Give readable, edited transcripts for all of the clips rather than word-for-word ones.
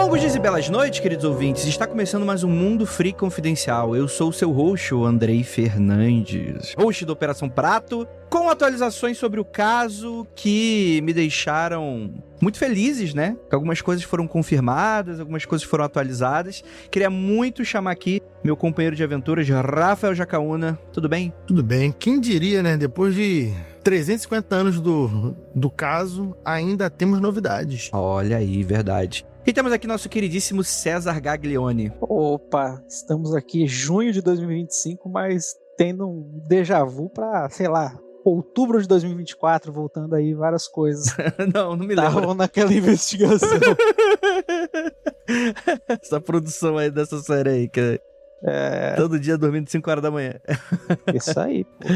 Longos dias e belas noites, queridos ouvintes. Está começando mais um Mundo Freak Confidencial. Eu sou o seu host, o Andrei Fernandes, host da Operação Prato, com atualizações sobre o caso que me deixaram muito felizes, né? Que algumas coisas foram confirmadas, algumas coisas foram atualizadas. Queria muito chamar aqui meu companheiro de aventuras, Rafael Jacaúna. Tudo bem? Tudo bem. Quem diria, né? Depois de 350 anos do caso, ainda temos novidades. Olha aí, verdade. E temos aqui nosso queridíssimo César Gaglione. Opa, estamos aqui em junho de 2025, mas tendo um déjà vu pra, sei lá, outubro de 2024, voltando aí várias coisas. Não me lembro. Estavam naquela investigação. Essa produção aí dessa série aí, que todo dia dormindo 5 horas da manhã. Isso aí, pô.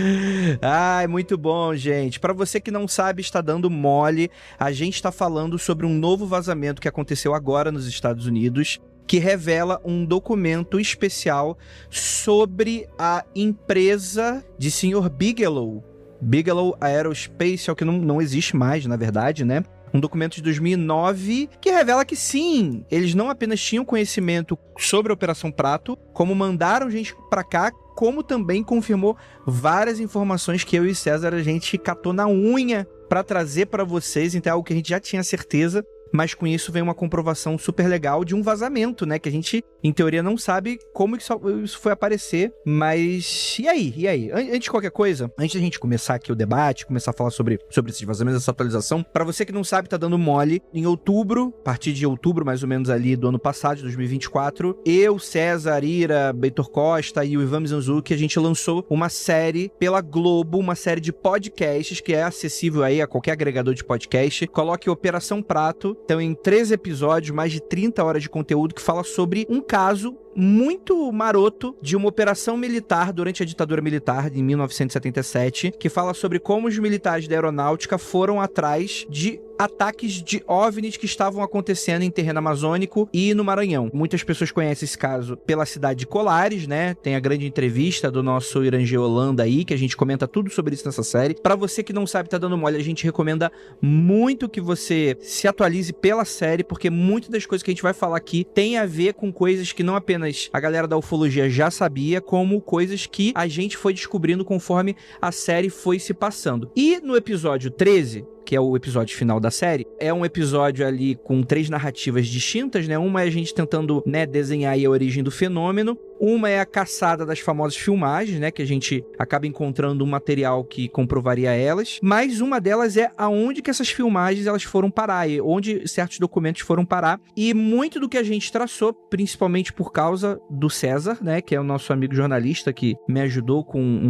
Ai, muito bom, gente. Pra você que não sabe, está dando mole, a gente tá falando sobre um novo vazamento que aconteceu agora nos Estados Unidos, que revela um documento especial sobre a empresa de Sr. Bigelow. Bigelow Aerospace, é o que não existe mais, na verdade, né? Um documento de 2009 que revela que sim, eles não apenas tinham conhecimento sobre a Operação Prato, como mandaram gente pra cá, como também confirmou várias informações que eu e César a gente catou na unha pra trazer pra vocês. Então é algo que a gente já tinha certeza, mas com isso vem uma comprovação super legal de um vazamento, né? Que a gente, em teoria, não sabe como isso foi aparecer. Mas e aí? Antes de qualquer coisa, antes da gente começar aqui o debate, começar a falar sobre esses vazamentos, essa atualização, pra você que não sabe, tá dando mole, em outubro, a partir de outubro, mais ou menos ali do ano passado, de 2024, eu, César, Ira, Beitor Costa e o Ivan Mizanzuki, a gente lançou uma série pela Globo, uma série de podcasts que é acessível aí a qualquer agregador de podcast. Coloque Operação Prato. Então, em 13 episódios, mais de 30 horas de conteúdo que fala sobre um caso muito maroto de uma operação militar durante a ditadura militar em 1977, que fala sobre como os militares da aeronáutica foram atrás de ataques de OVNIs que estavam acontecendo em terreno amazônico e no Maranhão. Muitas pessoas conhecem esse caso pela cidade de Colares, né? Tem a grande entrevista do nosso Irangê Holanda aí, que a gente comenta tudo sobre isso nessa série. Pra você que não sabe, tá dando mole, a gente recomenda muito que você se atualize pela série, porque muitas das coisas que a gente vai falar aqui tem a ver com coisas que não apenas a galera da ufologia já sabia, como coisas que a gente foi descobrindo conforme a série foi se passando. E no episódio 13, que é o episódio final da série, é um episódio ali com 3 narrativas distintas, né? Uma é a gente tentando, né, desenhar aí a origem do fenômeno. Uma é a caçada das famosas filmagens, né? Que a gente acaba encontrando um material que comprovaria elas. Mas uma delas é aonde que essas filmagens elas foram parar, e onde certos documentos foram parar. E muito do que a gente traçou, principalmente por causa do César, né? Que é o nosso amigo jornalista que me ajudou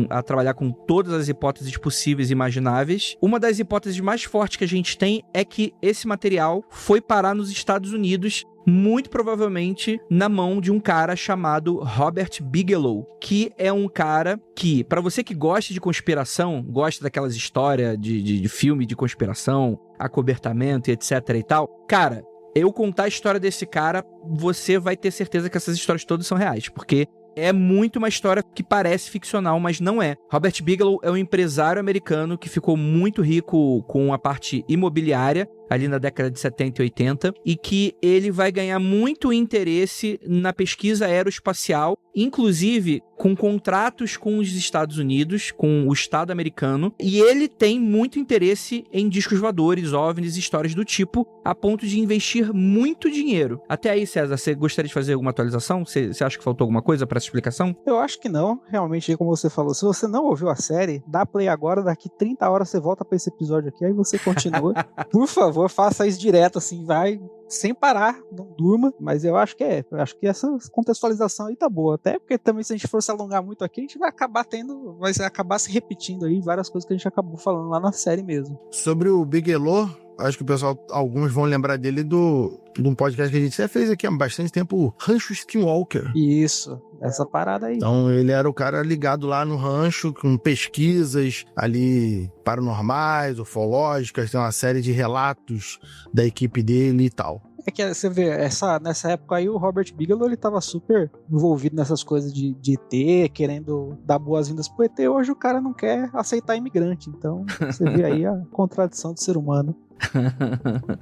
a trabalhar com todas as hipóteses possíveis e imagináveis. Uma das hipóteses mais fortes que a gente tem é que esse material foi parar nos Estados Unidos, muito provavelmente na mão de um cara chamado Robert Bigelow, que é um cara que, pra você que gosta de conspiração, gosta daquelas histórias de filme de conspiração, acobertamento e etc e tal, cara, eu contar a história desse cara, você vai ter certeza que essas histórias todas são reais, porque é muito uma história que parece ficcional, mas não é. Robert Bigelow é um empresário americano que ficou muito rico com a parte imobiliária, ali na década de 70 e 80, e que ele vai ganhar muito interesse na pesquisa aeroespacial, inclusive com contratos com os Estados Unidos, com o Estado americano, e ele tem muito interesse em discos voadores, OVNIs, histórias do tipo, a ponto de investir muito dinheiro. Até aí, César, você gostaria de fazer alguma atualização? Você acha que faltou alguma coisa para essa explicação? Eu acho que não, realmente, como você falou, se você não ouviu a série, dá play agora, daqui 30 horas você volta pra esse episódio aqui, aí você continua. Por favor, faça isso direto, assim, vai sem parar, não durma, mas eu acho que essa contextualização aí tá boa, até porque também se a gente for se alongar muito aqui, a gente vai acabar se repetindo aí várias coisas que a gente acabou falando lá na série mesmo. Sobre o Bigelow, acho que o pessoal, alguns vão lembrar dele de um podcast que a gente já fez aqui há bastante tempo, o Rancho Skinwalker. Isso, essa parada aí. Então ele era o cara ligado lá no rancho, com pesquisas ali paranormais, ufológicas, tem uma série de relatos da equipe dele e tal. É que você vê, nessa época aí o Robert Bigelow, ele tava super envolvido nessas coisas de ET, querendo dar boas-vindas pro ET. Hoje o cara não quer aceitar imigrante, então você vê aí a contradição do ser humano.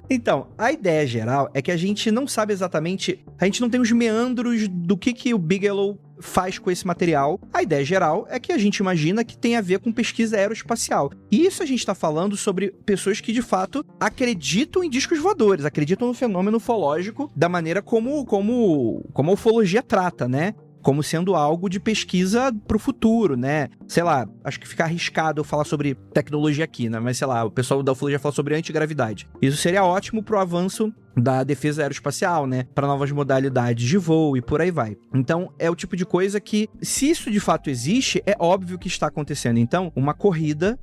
Então, a ideia geral é que a gente não sabe exatamente, a gente não tem os meandros do que o Bigelow faz com esse material. A ideia geral é que a gente imagina que tem a ver com pesquisa aeroespacial. E isso a gente está falando sobre pessoas que, de fato, acreditam em discos voadores, acreditam no fenômeno ufológico da maneira como a ufologia trata, né? Como sendo algo de pesquisa pro futuro, né? Sei lá, acho que fica arriscado eu falar sobre tecnologia aqui, né? Mas sei lá, o pessoal da ufologia fala sobre antigravidade. Isso seria ótimo pro avanço da defesa aeroespacial, né? Para novas modalidades de voo e por aí vai. Então, é o tipo de coisa que, se isso de fato existe, é óbvio que está acontecendo. Então, uma corrida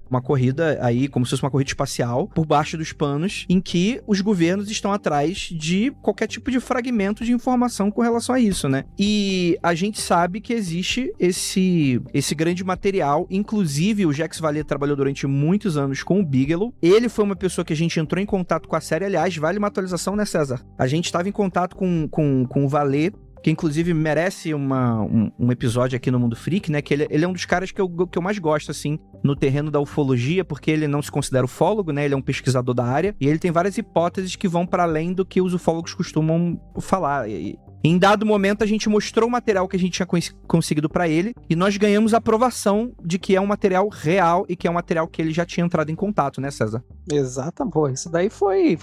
aí, como se fosse uma corrida espacial, por baixo dos panos, em que os governos estão atrás de qualquer tipo de fragmento de informação com relação a isso, né? E a gente sabe que existe esse grande material, inclusive o Jacques Vallée trabalhou durante muitos anos com o Bigelow. Ele foi uma pessoa que a gente entrou em contato com a série, aliás, vale uma atualização, né, César? A gente estava em contato com o Vallée, que inclusive merece um episódio aqui no Mundo Freak, né? Que ele é um dos caras que eu mais gosto, assim, no terreno da ufologia, porque ele não se considera ufólogo, né? Ele é um pesquisador da área, e ele tem várias hipóteses que vão para além do que os ufólogos costumam falar. Em dado momento, a gente mostrou o material que a gente tinha conseguido para ele, e nós ganhamos a aprovação de que é um material real e que é um material que ele já tinha entrado em contato, né, César? Exato, pô. Isso daí foi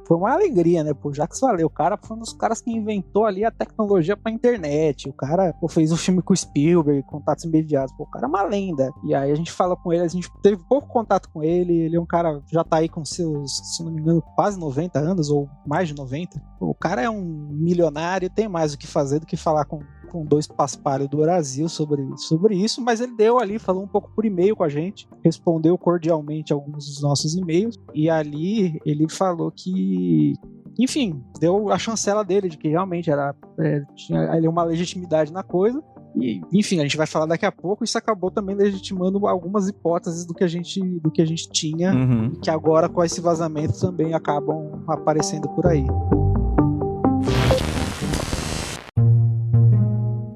uma alegria, né? Pô, Jacques Vallée, o cara foi um dos caras que inventou ali a tecnologia pra internet. O cara fez um filme com o Spielberg, Contatos Imediatos. Pô, o cara é uma lenda. E aí a gente fala com ele, a gente teve pouco contato com ele. Ele é um cara, já tá aí com seus, se não me engano, quase 90 anos, ou mais de 90. Pô, o cara é um milionário, tem mais o que fazer do que falar com dois paspalhos do Brasil sobre isso, mas ele deu ali, falou um pouco por e-mail com a gente, respondeu cordialmente alguns dos nossos e-mails, e ali ele falou que, enfim, deu a chancela dele de que realmente tinha ali uma legitimidade na coisa. E, enfim, a gente vai falar daqui a pouco. Isso acabou também legitimando algumas hipóteses do que a gente tinha, que agora com esse vazamento também acabam aparecendo por aí.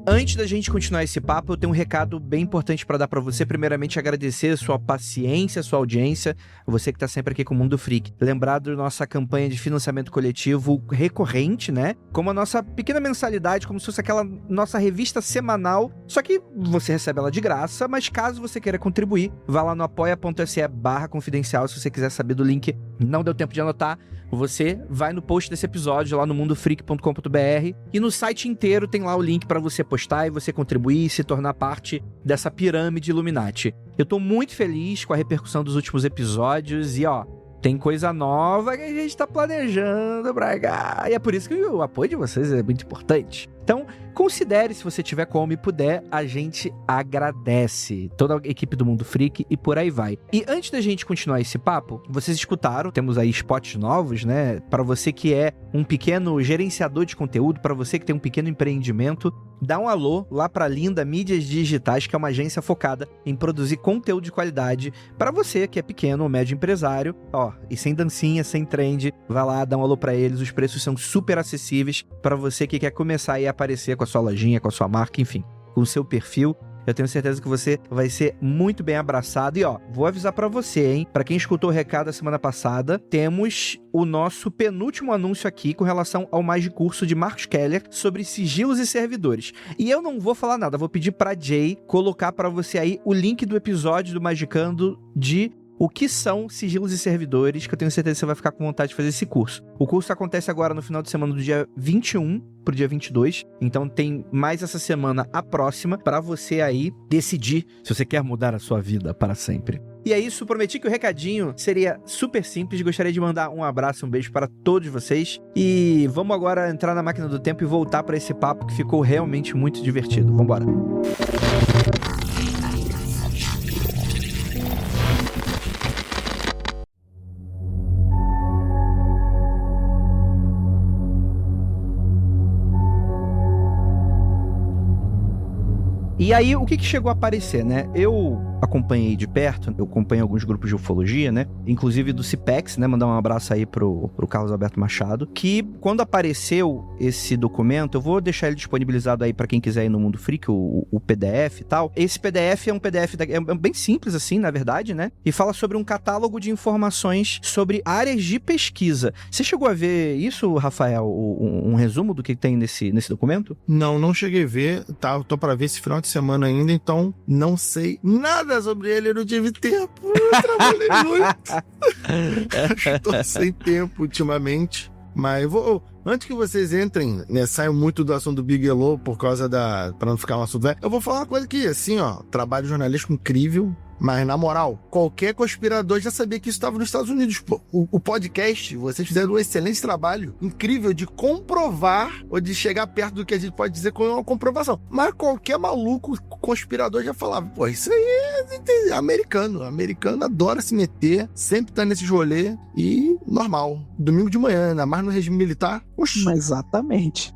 Antes da gente continuar esse papo, eu tenho um recado bem importante para dar para você. Primeiramente, agradecer a sua paciência, a sua audiência, você que tá sempre aqui com o Mundo Freak. Lembrar da nossa campanha de financiamento coletivo recorrente, né? Como a nossa pequena mensalidade, como se fosse aquela nossa revista semanal, só que você recebe ela de graça, mas caso você queira contribuir, vá lá no apoia.se/confidencial, se você quiser saber do link. Não deu tempo de anotar, você vai no post desse episódio lá no mundofreak.com.br e no site inteiro tem lá o link para você postar e você contribuir e se tornar parte dessa pirâmide Illuminati. Eu tô muito feliz com a repercussão dos últimos episódios e tem coisa nova que a gente tá planejando pra cá. E é por isso que o apoio de vocês é muito importante. Então, considere se você tiver como e puder, a gente agradece. Toda a equipe do Mundo Freak e por aí vai. E antes da gente continuar esse papo, vocês escutaram, temos aí spots novos, né? Para você que é um pequeno gerenciador de conteúdo, para você que tem um pequeno empreendimento, dá um alô lá para Linda Mídias Digitais, que é uma agência focada em produzir conteúdo de qualidade para você que é pequeno ou médio empresário. E sem dancinha, sem trend, vai lá, dá um alô para eles. Os preços são super acessíveis para você que quer começar aí a aparecer com a sua lojinha, com a sua marca, enfim, com o seu perfil. Eu tenho certeza que você vai ser muito bem abraçado. E vou avisar pra você, hein? Pra quem escutou o recado da semana passada, temos o nosso penúltimo anúncio aqui com relação ao Magicurso de Marcos Keller sobre sigilos e servidores. E eu não vou falar nada, vou pedir pra Jay colocar pra você aí o link do episódio do Magicando de o que são sigilos e servidores, que eu tenho certeza que você vai ficar com vontade de fazer esse curso. O curso acontece agora no final de semana do dia 21 pro dia 22, então tem mais essa semana a próxima para você aí decidir se você quer mudar a sua vida para sempre. E é isso, prometi que o recadinho seria super simples, gostaria de mandar um abraço, um beijo para todos vocês e vamos agora entrar na máquina do tempo e voltar para esse papo que ficou realmente muito divertido. Vambora! E aí, o que chegou a aparecer, né? Eu acompanhei de perto, eu acompanho alguns grupos de ufologia, né? Inclusive do CIPEX, né? Mandar um abraço aí pro Carlos Alberto Machado, que quando apareceu esse documento, eu vou deixar ele disponibilizado aí pra quem quiser ir no Mundo Freak, o PDF e tal. Esse PDF é um PDF é bem simples assim, na verdade, né? E fala sobre um catálogo de informações sobre áreas de pesquisa. Você chegou a ver isso, Rafael? Um resumo do que tem nesse documento? Não cheguei a ver, tá? Eu tô pra ver esse final de semana ainda, então não sei nada sobre ele, eu não tive tempo. Eu trabalhei muito. Tô sem tempo ultimamente. Mas antes que vocês entrem, né, saiam muito do assunto do Bigelow por causa pra não ficar um assunto velho, eu vou falar uma coisa que, assim, ó, trabalho jornalístico incrível, mas, na moral, qualquer conspirador já sabia que isso estava nos Estados Unidos. O podcast, vocês fizeram um excelente trabalho, incrível, de comprovar ou de chegar perto do que a gente pode dizer com uma comprovação. Mas qualquer maluco conspirador já falava, pô, isso aí é americano. Americano adora se meter, sempre tá nesses rolê e normal. Domingo de manhã, ainda mais no regime militar. Oxi. Exatamente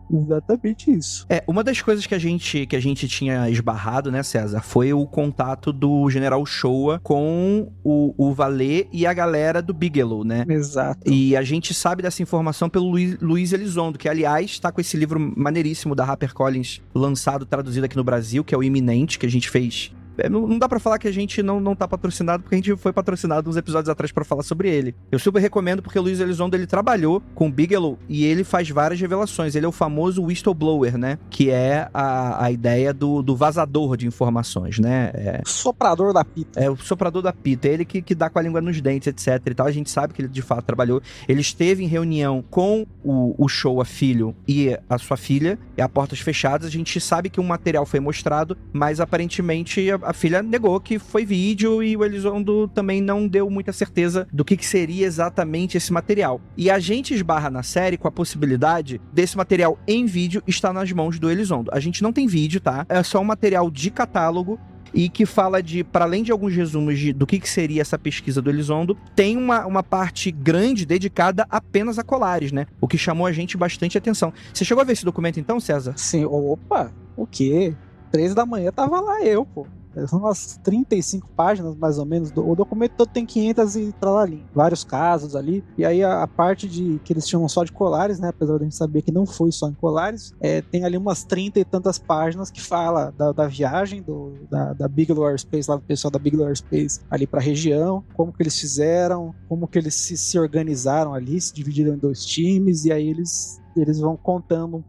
isso. Uma das coisas que a gente tinha esbarrado, né, César, foi o contato do General Showa com o Vallée e a galera do Bigelow, né? Exato. E a gente sabe dessa informação pelo Luiz Elizondo, que, aliás, tá com esse livro maneiríssimo da HarperCollins lançado, traduzido aqui no Brasil, que é o Iminente, que a gente fez. Não dá pra falar que a gente não tá patrocinado, porque a gente foi patrocinado uns episódios atrás pra falar sobre ele. Eu super recomendo, porque o Luiz Elizondo, ele trabalhou com o Bigelow e ele faz várias revelações. Ele é o famoso whistleblower, né? Que é a ideia do vazador de informações, né? Soprador da pita. É o soprador da pita. É ele que dá com a língua nos dentes, etc e tal. A gente sabe que ele, de fato, trabalhou. Ele esteve em reunião com o Showa filho e a sua filha, e a portas fechadas. A gente sabe que um material foi mostrado, mas, aparentemente, a filha negou que foi vídeo, e o Elizondo também não deu muita certeza do que seria exatamente esse material. E a gente esbarra na série com a possibilidade desse material em vídeo estar nas mãos do Elizondo. A gente não tem vídeo, tá? É só um material de catálogo e que fala para além de alguns resumos do que seria essa pesquisa do Elizondo, tem uma parte grande dedicada apenas a colares, né? O que chamou a gente bastante atenção. Você chegou a ver esse documento então, César? Sim, opa, o quê? 3 da manhã tava lá eu, pô. São umas 35 páginas, mais ou menos. O documento todo tem 500 e tralalim. Vários casos ali. E aí a parte que eles chamam só de colares, né? Apesar de a gente saber que não foi só em colares. Tem ali umas 30 e tantas páginas que fala da viagem da Bigelow Aerospace, lá do pessoal da Bigelow Aerospace, ali pra região. Como que eles fizeram, como que eles se organizaram ali, se dividiram em 2 times. E aí eles vão contando um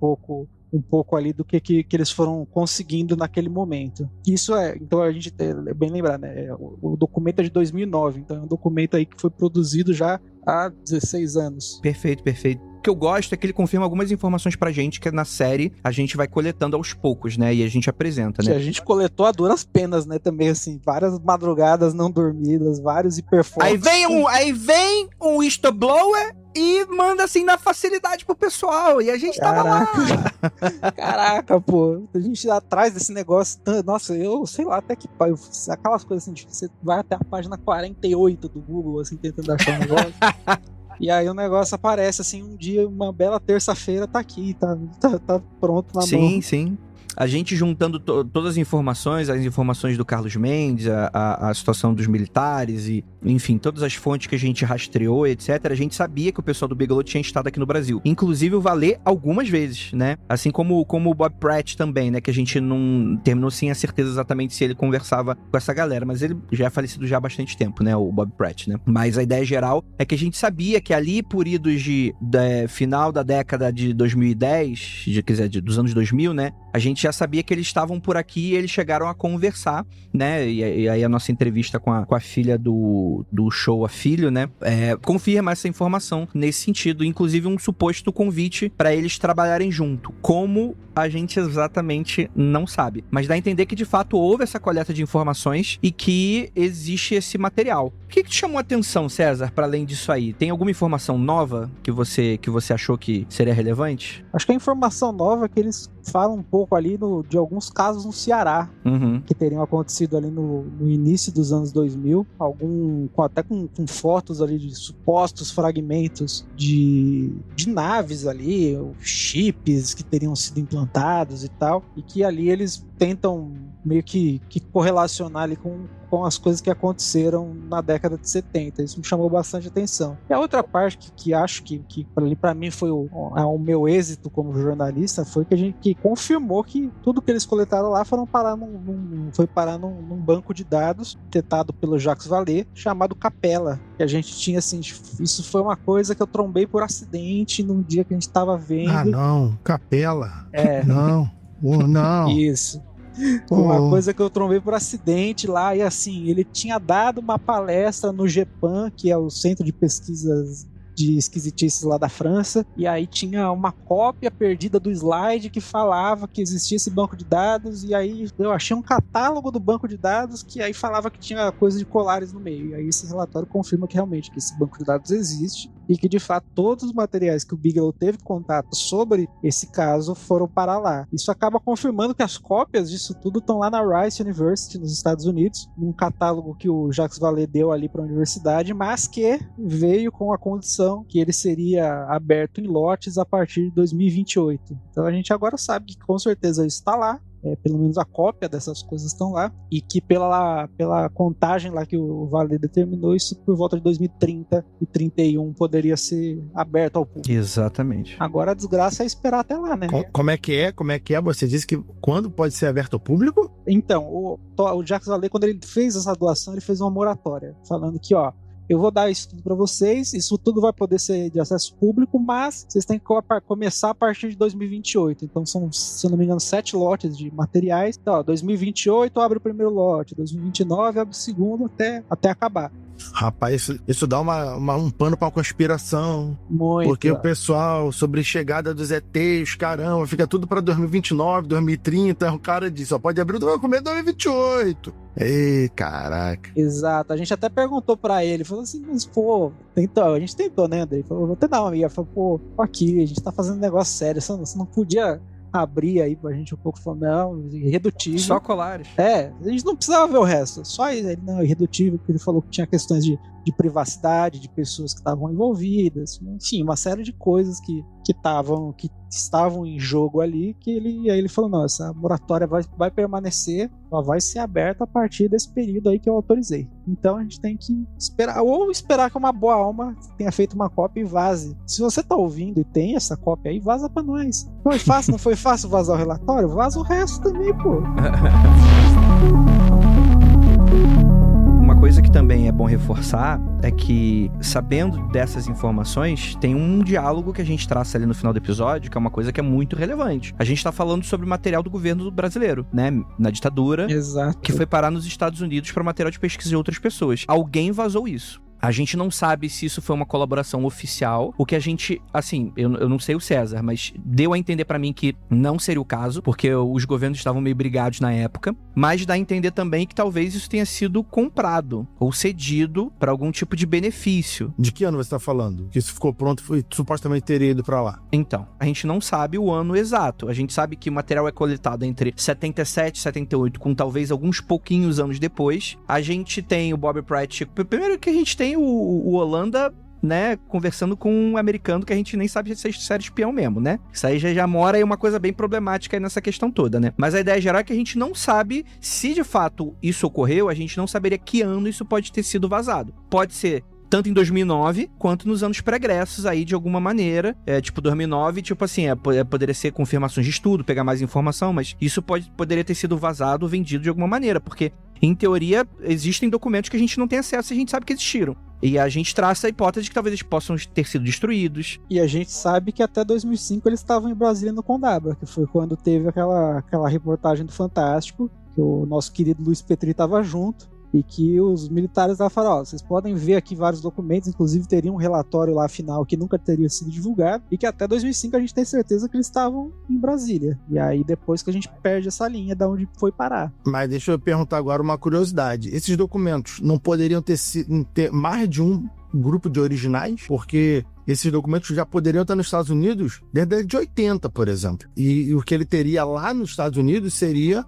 pouco ali do que eles foram conseguindo naquele momento. Isso então a gente é bem lembrar, né? O documento é de 2009, então é um documento aí que foi produzido já há 16 anos. Perfeito. O que eu gosto é que ele confirma algumas informações pra gente que na série a gente vai coletando aos poucos, né? E a gente apresenta, né? Que a gente coletou a duras penas, né? Também, assim, várias madrugadas não dormidas, vários hiperfocos. Aí vem um whistleblower e manda assim na facilidade pro pessoal, e a gente tava lá. Caraca, pô, a gente atrás desse negócio, nossa, eu sei lá até que aquelas coisas assim, você vai até a página 48 do Google, assim, tentando achar um negócio. E aí o negócio aparece assim, um dia, uma bela terça-feira, tá aqui, tá pronto na mão. Sim. A gente juntando todas as informações do Carlos Mendes, a situação dos militares e, enfim, todas as fontes que a gente rastreou, etc., a gente sabia que o pessoal do Bigelow tinha estado aqui no Brasil. Inclusive o Vallée algumas vezes, né? Assim como o Bob Pratt também, né? Que a gente não terminou sem a certeza exatamente se ele conversava com essa galera, mas ele já é falecido já há bastante tempo, né? O Bob Pratt, né? Mas a ideia geral é que a gente sabia que ali, por idos final da década de 2010, quer dizer, dos anos 2000, né? A gente já sabia que eles estavam por aqui e eles chegaram a conversar, né? E aí a nossa entrevista com a filha do Showa filho, né? Confirma essa informação nesse sentido. Inclusive um suposto convite para eles trabalharem junto. Como a gente exatamente não sabe. Mas dá a entender que de fato houve essa coleta de informações e que existe esse material. O que te chamou a atenção, César, para além disso aí? Tem alguma informação nova que você achou que seria relevante? Acho que a informação nova é que eles falam um pouco ali de alguns casos no Ceará, que teriam acontecido ali no início dos anos 2000, até com fotos ali de supostos fragmentos de naves ali, chips que teriam sido implantados e tal, e que ali eles tentam meio que correlacionar ali com as coisas que aconteceram na década de 70. Isso me chamou bastante atenção. E a outra parte que acho que para mim foi o meu êxito como jornalista foi que a gente confirmou que tudo que eles coletaram lá foi parar num banco de dados detectado pelo Jacques Vallée, chamado Capella, que a gente tinha assim, isso foi uma coisa que eu trombei por acidente num dia que a gente estava vendo. Ah, não, Capella. Não. Não. Isso. Uma coisa que eu trombei por acidente lá, e assim, ele tinha dado uma palestra no GEPAN, que é o Centro de Pesquisas de Esquisitices lá da França, e aí tinha uma cópia perdida do slide que falava que existia esse banco de dados, e aí eu achei um catálogo do banco de dados que aí falava que tinha coisa de colares no meio, e aí esse relatório confirma que realmente que esse banco de dados existe, e que de fato todos os materiais que o Bigelow teve contato sobre esse caso foram para lá. Isso acaba confirmando que as cópias disso tudo estão lá na Rice University, nos Estados Unidos, num catálogo que o Jacques Vallée deu ali para a universidade, mas que veio com a condição que ele seria aberto em lotes a partir de 2028. Então a gente agora sabe que com certeza isso está lá. Pelo menos a cópia dessas coisas estão lá, e que pela contagem lá que o Vallée determinou, isso por volta de 2030 e 31 poderia ser aberto ao público. Exatamente. Agora a desgraça é esperar até lá, né? Como é que é? Você disse que quando pode ser aberto ao público? Então, o Jacques Vallée, quando ele fez essa doação, ele fez uma moratória, falando que, eu vou dar isso tudo para vocês, isso tudo vai poder ser de acesso público, mas vocês têm que começar a partir de 2028. Então são, se eu não me engano, 7 lotes de materiais. Então, 2028 abre o primeiro lote, 2029 abre o segundo até acabar. Rapaz, isso dá um pano pra uma conspiração. Muito. Porque o pessoal, sobre chegada dos ETs, caramba, fica tudo pra 2029, 2030. O cara diz, só pode abrir o documento em 2028. Ei, caraca. Exato. A gente até perguntou pra ele, falou assim, mas pô, a gente tentou, né, Andrei? Falou, vou até dar uma amiga. Falou, pô, aqui, a gente tá fazendo um negócio sério, você não podia abrir aí pra gente um pouco, falou, não, irredutível. Só colares. A gente não precisava ver o resto, só ele, não, irredutível, porque ele falou que tinha questões de privacidade, de pessoas que estavam envolvidas, enfim, uma série de coisas que estavam em jogo ali, aí ele falou, não, essa moratória vai permanecer, ela vai ser aberta a partir desse período aí que eu autorizei. Então a gente tem que esperar que uma boa alma tenha feito uma cópia e vaze. Se você tá ouvindo e tem essa cópia aí, vaza pra nós. Não foi fácil vazar o relatório? Vaza o resto também, pô. Uma coisa que também é bom reforçar é que, sabendo dessas informações, tem um diálogo que a gente traça ali no final do episódio, que é uma coisa que é muito relevante. A gente tá falando sobre material do governo brasileiro, né? Na ditadura. Exato. Que foi parar nos Estados Unidos para material de pesquisa de outras pessoas. Alguém vazou isso. A gente não sabe se isso foi uma colaboração oficial. O que a gente, assim, eu não sei o César, mas deu a entender pra mim que não seria o caso, porque os governos estavam meio brigados na época. Mas dá a entender também que talvez isso tenha sido comprado ou cedido pra algum tipo de benefício. De que ano você tá falando? Que isso ficou pronto e supostamente teria ido pra lá? Então, a gente não sabe o ano exato. A gente sabe que o material é coletado entre 77 e 78, com talvez alguns pouquinhos anos depois. A gente tem o Bob Pratt. Primeiro que a gente tem o Holanda, né, conversando com um americano que a gente nem sabe se é espião mesmo, né? Isso aí já mora aí uma coisa bem problemática aí nessa questão toda, né? Mas a ideia geral é que a gente não sabe se de fato isso ocorreu, a gente não saberia que ano isso pode ter sido vazado. Pode ser tanto em 2009, quanto nos anos pregressos aí, de alguma maneira. Tipo, 2009, tipo assim, poderia ser confirmações de estudo, pegar mais informação, mas isso poderia ter sido vazado ou vendido de alguma maneira, porque, em teoria, existem documentos que a gente não tem acesso e a gente sabe que existiram. E a gente traça a hipótese de que talvez eles possam ter sido destruídos. E a gente sabe que até 2005 eles estavam em Brasília no Condabra, que foi quando teve aquela reportagem do Fantástico, que o nosso querido Luiz Petri estava junto, e que os militares lá falaram, vocês podem ver aqui vários documentos, inclusive teria um relatório lá final que nunca teria sido divulgado, e que até 2005 a gente tem certeza que eles estavam em Brasília. E aí depois que a gente perde essa linha de onde foi parar. Mas deixa eu perguntar agora uma curiosidade. Esses documentos não poderiam ter mais de um grupo de originais? Porque esses documentos já poderiam estar nos Estados Unidos desde a década de 80, por exemplo. E o que ele teria lá nos Estados Unidos seria...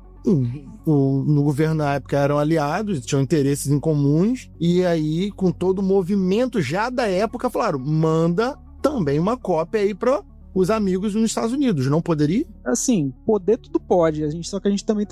no governo na época eram aliados, tinham interesses em comuns, e aí com todo o movimento já da época falaram, manda também uma cópia aí para os amigos nos Estados Unidos, não poderia? assim, poder tudo pode. Só que a gente também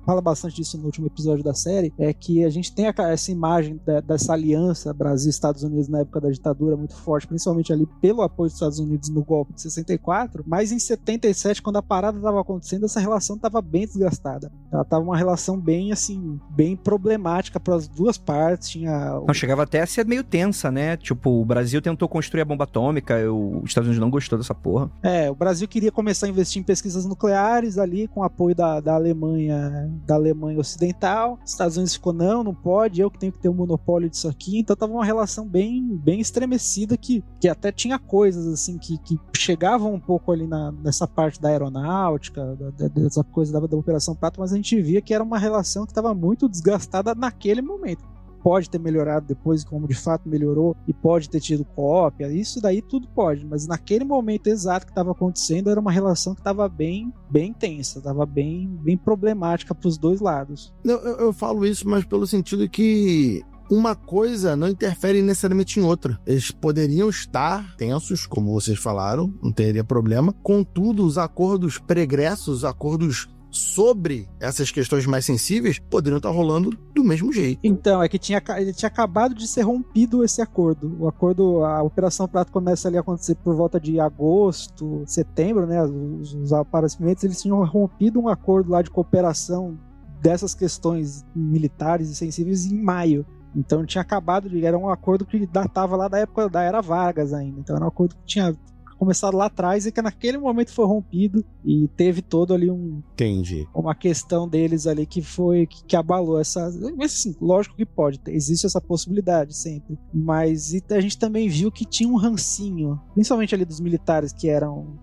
fala bastante disso no último episódio da série, é que a gente tem essa imagem dessa aliança Brasil e Estados Unidos na época da ditadura muito forte, principalmente ali pelo apoio dos Estados Unidos no golpe de 64, mas em 77, quando a parada estava acontecendo, essa relação estava bem desgastada. Ela estava uma relação bem, assim, bem problemática para as duas partes. Não, chegava até a ser meio tensa, né? Tipo, o Brasil tentou construir a bomba atômica, os Estados Unidos não gostou dessa porra. O Brasil queria começar a investir em pesquisas nucleares ali, com apoio da Alemanha Ocidental. Os Estados Unidos ficou, não pode, eu que tenho que ter o monopólio disso aqui. Então tava uma relação bem estremecida, que até tinha coisas assim que chegavam um pouco ali nessa parte da aeronáutica, dessa coisa da Operação Prato, mas a gente via que era uma relação que estava muito desgastada naquele momento. Pode ter melhorado depois, como de fato melhorou, e pode ter tido cópia, isso daí tudo pode, mas naquele momento exato que estava acontecendo, era uma relação que estava bem tensa, estava bem problemática para os dois lados. Eu falo isso, mas pelo sentido que uma coisa não interfere necessariamente em outra. Eles poderiam estar tensos, como vocês falaram, não teria problema. Contudo, os acordos pregressos, os acordos sobre essas questões mais sensíveis, poderiam estar rolando do mesmo jeito. Então, é que tinha acabado de ser rompido esse acordo. O acordo, a Operação Prato começa ali a acontecer por volta de agosto, setembro, né? Os aparecimentos, eles tinham rompido um acordo lá de cooperação dessas questões militares e sensíveis em maio. Então tinha acabado era um acordo que datava lá da época da Era Vargas ainda. Então era um acordo que tinha começado lá atrás e que naquele momento foi rompido e teve todo ali Entendi. Uma questão deles ali que abalou essa... Mas assim, lógico que pode, existe essa possibilidade sempre. Mas a gente também viu que tinha um rancinho, principalmente ali dos militares que eram,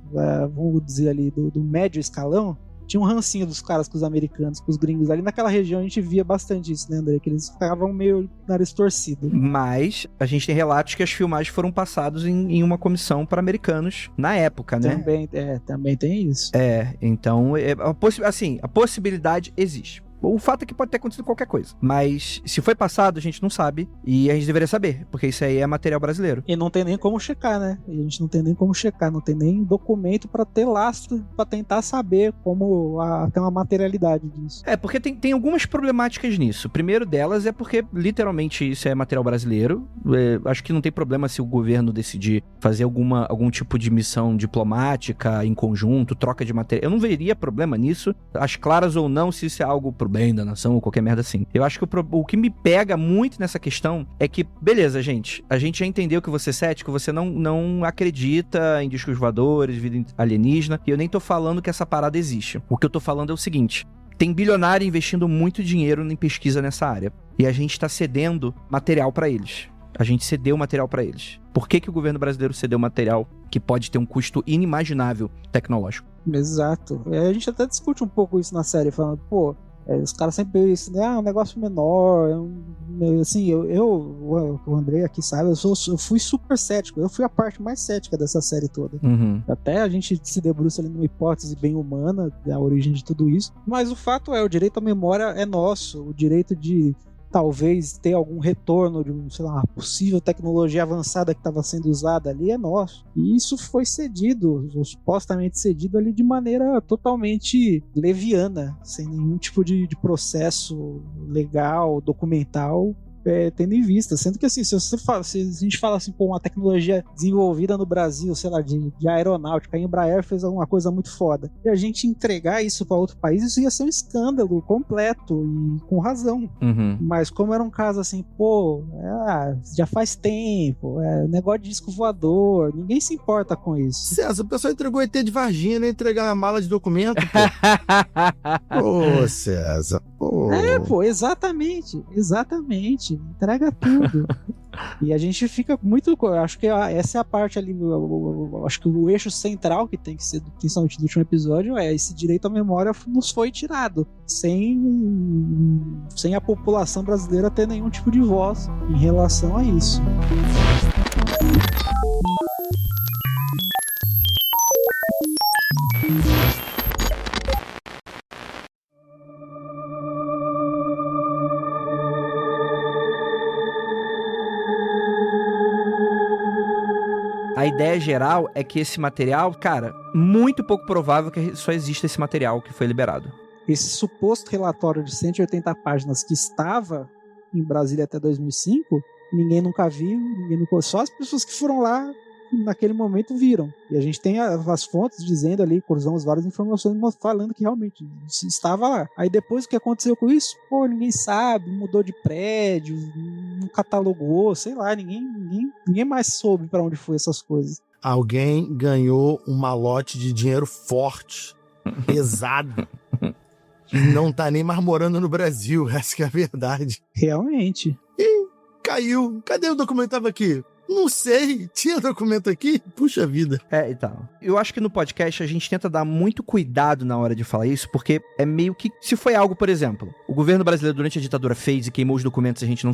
vamos dizer ali, do médio escalão. Tinha um rancinho dos caras com os americanos, com os gringos. Ali naquela região a gente via bastante isso, né, André? Que eles ficavam meio nariz torcido. Mas a gente tem relatos que as filmagens foram passadas em uma comissão para americanos na época, né? Também tem isso. Então, a possibilidade existe. O fato é que pode ter acontecido qualquer coisa. Mas se foi passado, a gente não sabe. E a gente deveria saber, porque isso aí é material brasileiro. E não tem nem como checar, né? A gente não tem nem como checar, não tem nem documento pra ter lastro, pra tentar saber como ter uma materialidade disso. Porque tem algumas problemáticas nisso. O primeiro delas é porque, literalmente, isso é material brasileiro. Acho que não tem problema se o governo decidir fazer algum tipo de missão diplomática em conjunto, troca de material. Eu não veria problema nisso, as claras ou não, se isso é algo pro bem da nação ou qualquer merda assim. Eu acho que o que me pega muito nessa questão é que, beleza, gente, a gente já entendeu que você é cético, você não acredita em discos voadores, vida alienígena, e eu nem tô falando que essa parada existe. O que eu tô falando é o seguinte: tem bilionário investindo muito dinheiro em pesquisa nessa área, e a gente tá cedendo material pra eles. A gente cedeu material pra eles. Por que o governo brasileiro cedeu material que pode ter um custo inimaginável tecnológico? Exato. A gente até discute um pouco isso na série, falando, os caras sempre dizem, um negócio menor, assim, o Andrei aqui sabe, eu fui super cético, eu fui a parte mais cética dessa série toda. Uhum. Até a gente se debruça ali numa hipótese bem humana da origem de tudo isso, mas o fato o direito à memória é nosso, o direito de talvez ter algum retorno de uma possível tecnologia avançada que estava sendo usada ali é nosso. E isso foi cedido, ou supostamente cedido ali de maneira totalmente leviana, sem nenhum tipo de processo legal, documental, tendo em vista. Sendo que assim, se a gente fala assim, uma tecnologia desenvolvida no Brasil, sei lá, de aeronáutica, a Embraer fez alguma coisa muito foda, e a gente entregar isso para outro país, isso ia ser um escândalo completo, e com razão. Uhum. Mas como era um caso assim, já faz tempo, negócio de disco voador, ninguém se importa com isso. César, o pessoal entregou ET de Varginha, não entregar a mala de documento, Ô, César. Exatamente. Entrega tudo. E a gente fica muito... Acho que essa é a parte ali, acho que o eixo central que tem que ser, principalmente do último episódio, esse direito à memória nos foi tirado, sem a população brasileira ter nenhum tipo de voz em relação a isso. A ideia geral é que esse material, cara, muito pouco provável que só exista esse material que foi liberado. Esse suposto relatório de 180 páginas que estava em Brasília até 2005, ninguém nunca viu, só as pessoas que foram lá naquele momento viram. E a gente tem as fontes dizendo ali, cruzamos várias informações falando que realmente estava lá. Aí depois o que aconteceu com isso? Pô, ninguém sabe, mudou de prédio, não catalogou, sei lá, ninguém mais soube para onde foi essas coisas. Alguém ganhou um malote de dinheiro forte, pesado. E não tá nem mais morando no Brasil, essa que é a verdade. Realmente. E caiu. Cadê o documento? Tava aqui. Não sei, tinha documento aqui? Puxa vida. Então. Eu acho que no podcast a gente tenta dar muito cuidado na hora de falar isso, porque é meio que... Se foi algo, por exemplo, o governo brasileiro durante a ditadura fez e queimou os documentos e a gente não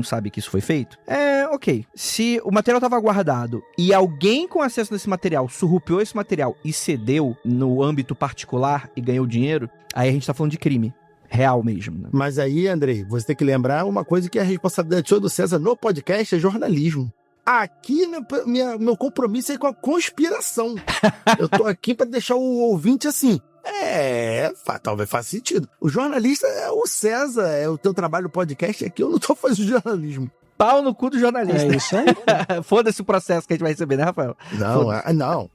sabe que isso foi feito, ok. Se o material estava guardado e alguém com acesso a esse material surrupiou esse material e cedeu no âmbito particular e ganhou dinheiro, aí a gente tá falando de crime. Real mesmo, né? Mas aí, Andrei, você tem que lembrar uma coisa que é a responsabilidade do César no podcast é jornalismo. Aqui, meu compromisso é com a conspiração. Eu tô aqui pra deixar o ouvinte assim. Talvez faça sentido. O jornalista é o César, é o teu trabalho no podcast. Aqui eu não tô fazendo jornalismo. Pau no cu do jornalista. É isso aí. Foda-se o processo que a gente vai receber, né, Rafael? Não.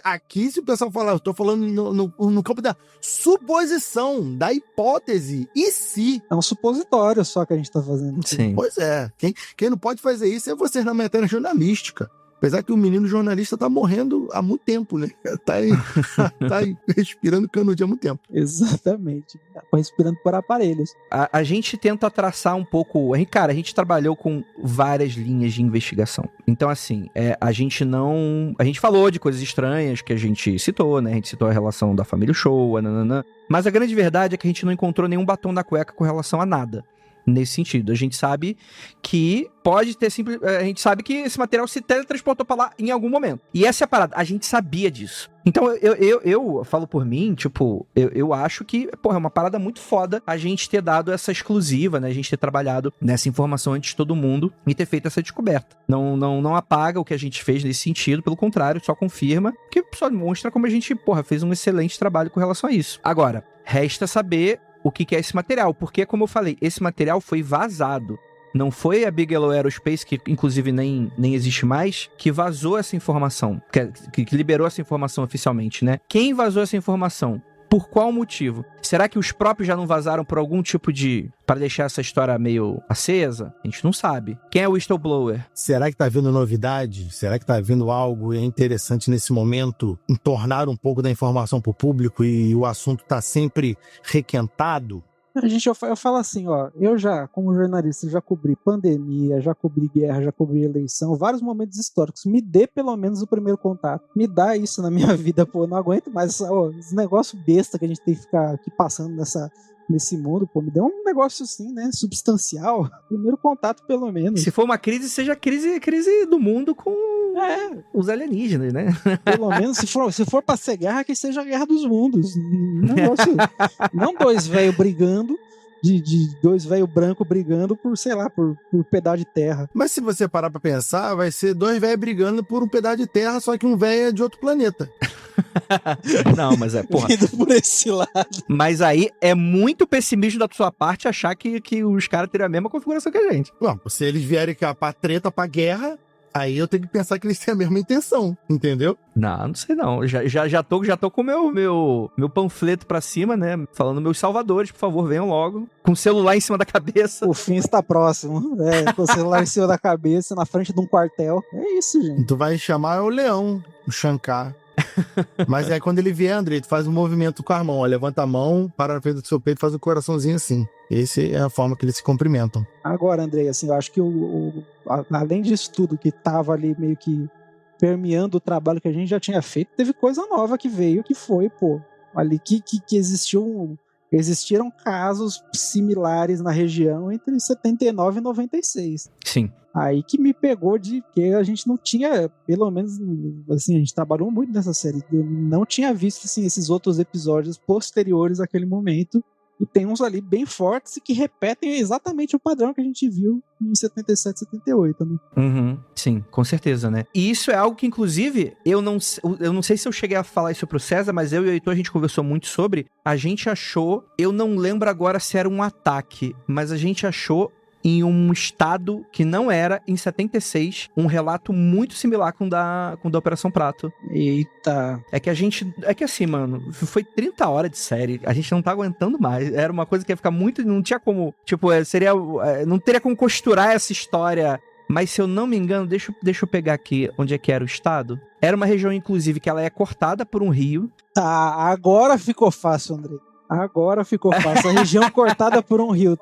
Aqui se o pessoal falar, eu tô falando no campo da suposição, da hipótese. E se? É um supositório só que a gente tá fazendo. Sim. Pois é. Quem não pode fazer isso é vocês na matéria jornalística. Apesar que o menino jornalista tá morrendo há muito tempo, né? Tá aí respirando canudinho há muito tempo. Exatamente. Tá respirando por aparelhos. A gente tenta traçar um pouco... Cara, a gente trabalhou com várias linhas de investigação. Então, assim, a gente falou de coisas estranhas que a gente citou, né? A gente citou a relação da família Show, nananã. Mas a grande verdade é que a gente não encontrou nenhum batom da cueca com relação a nada. Nesse sentido, a gente sabe que pode ter a gente sabe que esse material se teletransportou pra lá em algum momento. E essa é a parada, a gente sabia disso. Então eu falo por mim, tipo, eu acho que, porra, é uma parada muito foda a gente ter dado essa exclusiva, né? A gente ter trabalhado nessa informação antes de todo mundo e ter feito essa descoberta. Não apaga o que a gente fez nesse sentido, pelo contrário, só confirma, que só mostra como a gente, porra, fez um excelente trabalho com relação a isso. Agora, resta saber o que é esse material, porque, como eu falei, esse material foi vazado. Não foi a Bigelow Aerospace, que inclusive nem existe mais, que vazou essa informação, que liberou essa informação oficialmente, né? Quem vazou essa informação? Por qual motivo? Será que os próprios já não vazaram por algum tipo de... para deixar essa história meio acesa? A gente não sabe. Quem é o whistleblower? Será que tá vindo novidade? Será que tá vindo algo interessante nesse momento? Tornar um pouco da informação pro público e o assunto tá sempre requentado? Eu falo assim, ó, eu já, como jornalista, já cobri pandemia, já cobri guerra, já cobri eleição, vários momentos históricos. Me dê pelo menos o primeiro contato. Me dá isso na minha vida, pô, não aguento mais esse negócio besta que a gente tem que ficar aqui passando nesse mundo, pô, me dê um negócio assim, né, substancial. Primeiro contato, pelo menos. Se for uma crise, seja crise do mundo com os alienígenas, né? Pelo menos, se for pra ser guerra, que seja a guerra dos mundos. Negócio, não dois velhos brigando, de dois velhos brancos brigando por, sei lá, por pedaço de terra. Mas se você parar pra pensar, vai ser dois velhos brigando por um pedaço de terra, só que um velho é de outro planeta. Não, mas porra. Indo por esse lado. Mas aí é muito pessimismo da sua parte achar que os caras teriam a mesma configuração que a gente. Bom, se eles vierem cá pra treta, pra guerra, aí eu tenho que pensar que eles têm a mesma intenção, entendeu? Não sei não. Já tô com o meu panfleto pra cima, né? Falando meus salvadores, por favor, venham logo. Com o celular em cima da cabeça. O fim está próximo. Com o celular em cima da cabeça, na frente de um quartel. É isso, gente. Tu vai chamar o leão, o Shankar. Mas aí quando ele vier, Andrei, tu faz um movimento com a mão, ó, levanta a mão, para na frente do seu peito, faz um coraçãozinho assim. Essa é a forma que eles se cumprimentam. Agora, Andrei, assim, eu acho que além disso tudo que tava ali meio que permeando o trabalho que a gente já tinha feito, teve coisa nova que veio, que foi, pô, ali que existiram casos similares na região entre 79 e 96. Sim. Aí que me pegou de que a gente não tinha, pelo menos, assim, a gente trabalhou muito nessa série, eu não tinha visto, assim, esses outros episódios posteriores àquele momento E tem uns ali bem fortes e que repetem exatamente o padrão que a gente viu em 77, 78, né? Uhum, sim, com certeza, né? E isso é algo que, inclusive, eu não sei se eu cheguei a falar isso pro César, mas eu e o Heitor, a gente conversou muito sobre. A gente achou, eu não lembro agora se era um ataque, mas a gente achou em um estado que não era, em 76, um relato muito similar com o da Operação Prato. Eita. É que assim, mano, foi 30 horas de série, a gente não tá aguentando mais. Era uma coisa que ia ficar muito, não tinha como, tipo, não teria como costurar essa história. Mas se eu não me engano, deixa eu pegar aqui onde é que era o estado. Era uma região, inclusive, que ela é cortada por um rio. Tá, agora ficou fácil, André. Agora ficou fácil. A região cortada por um rio.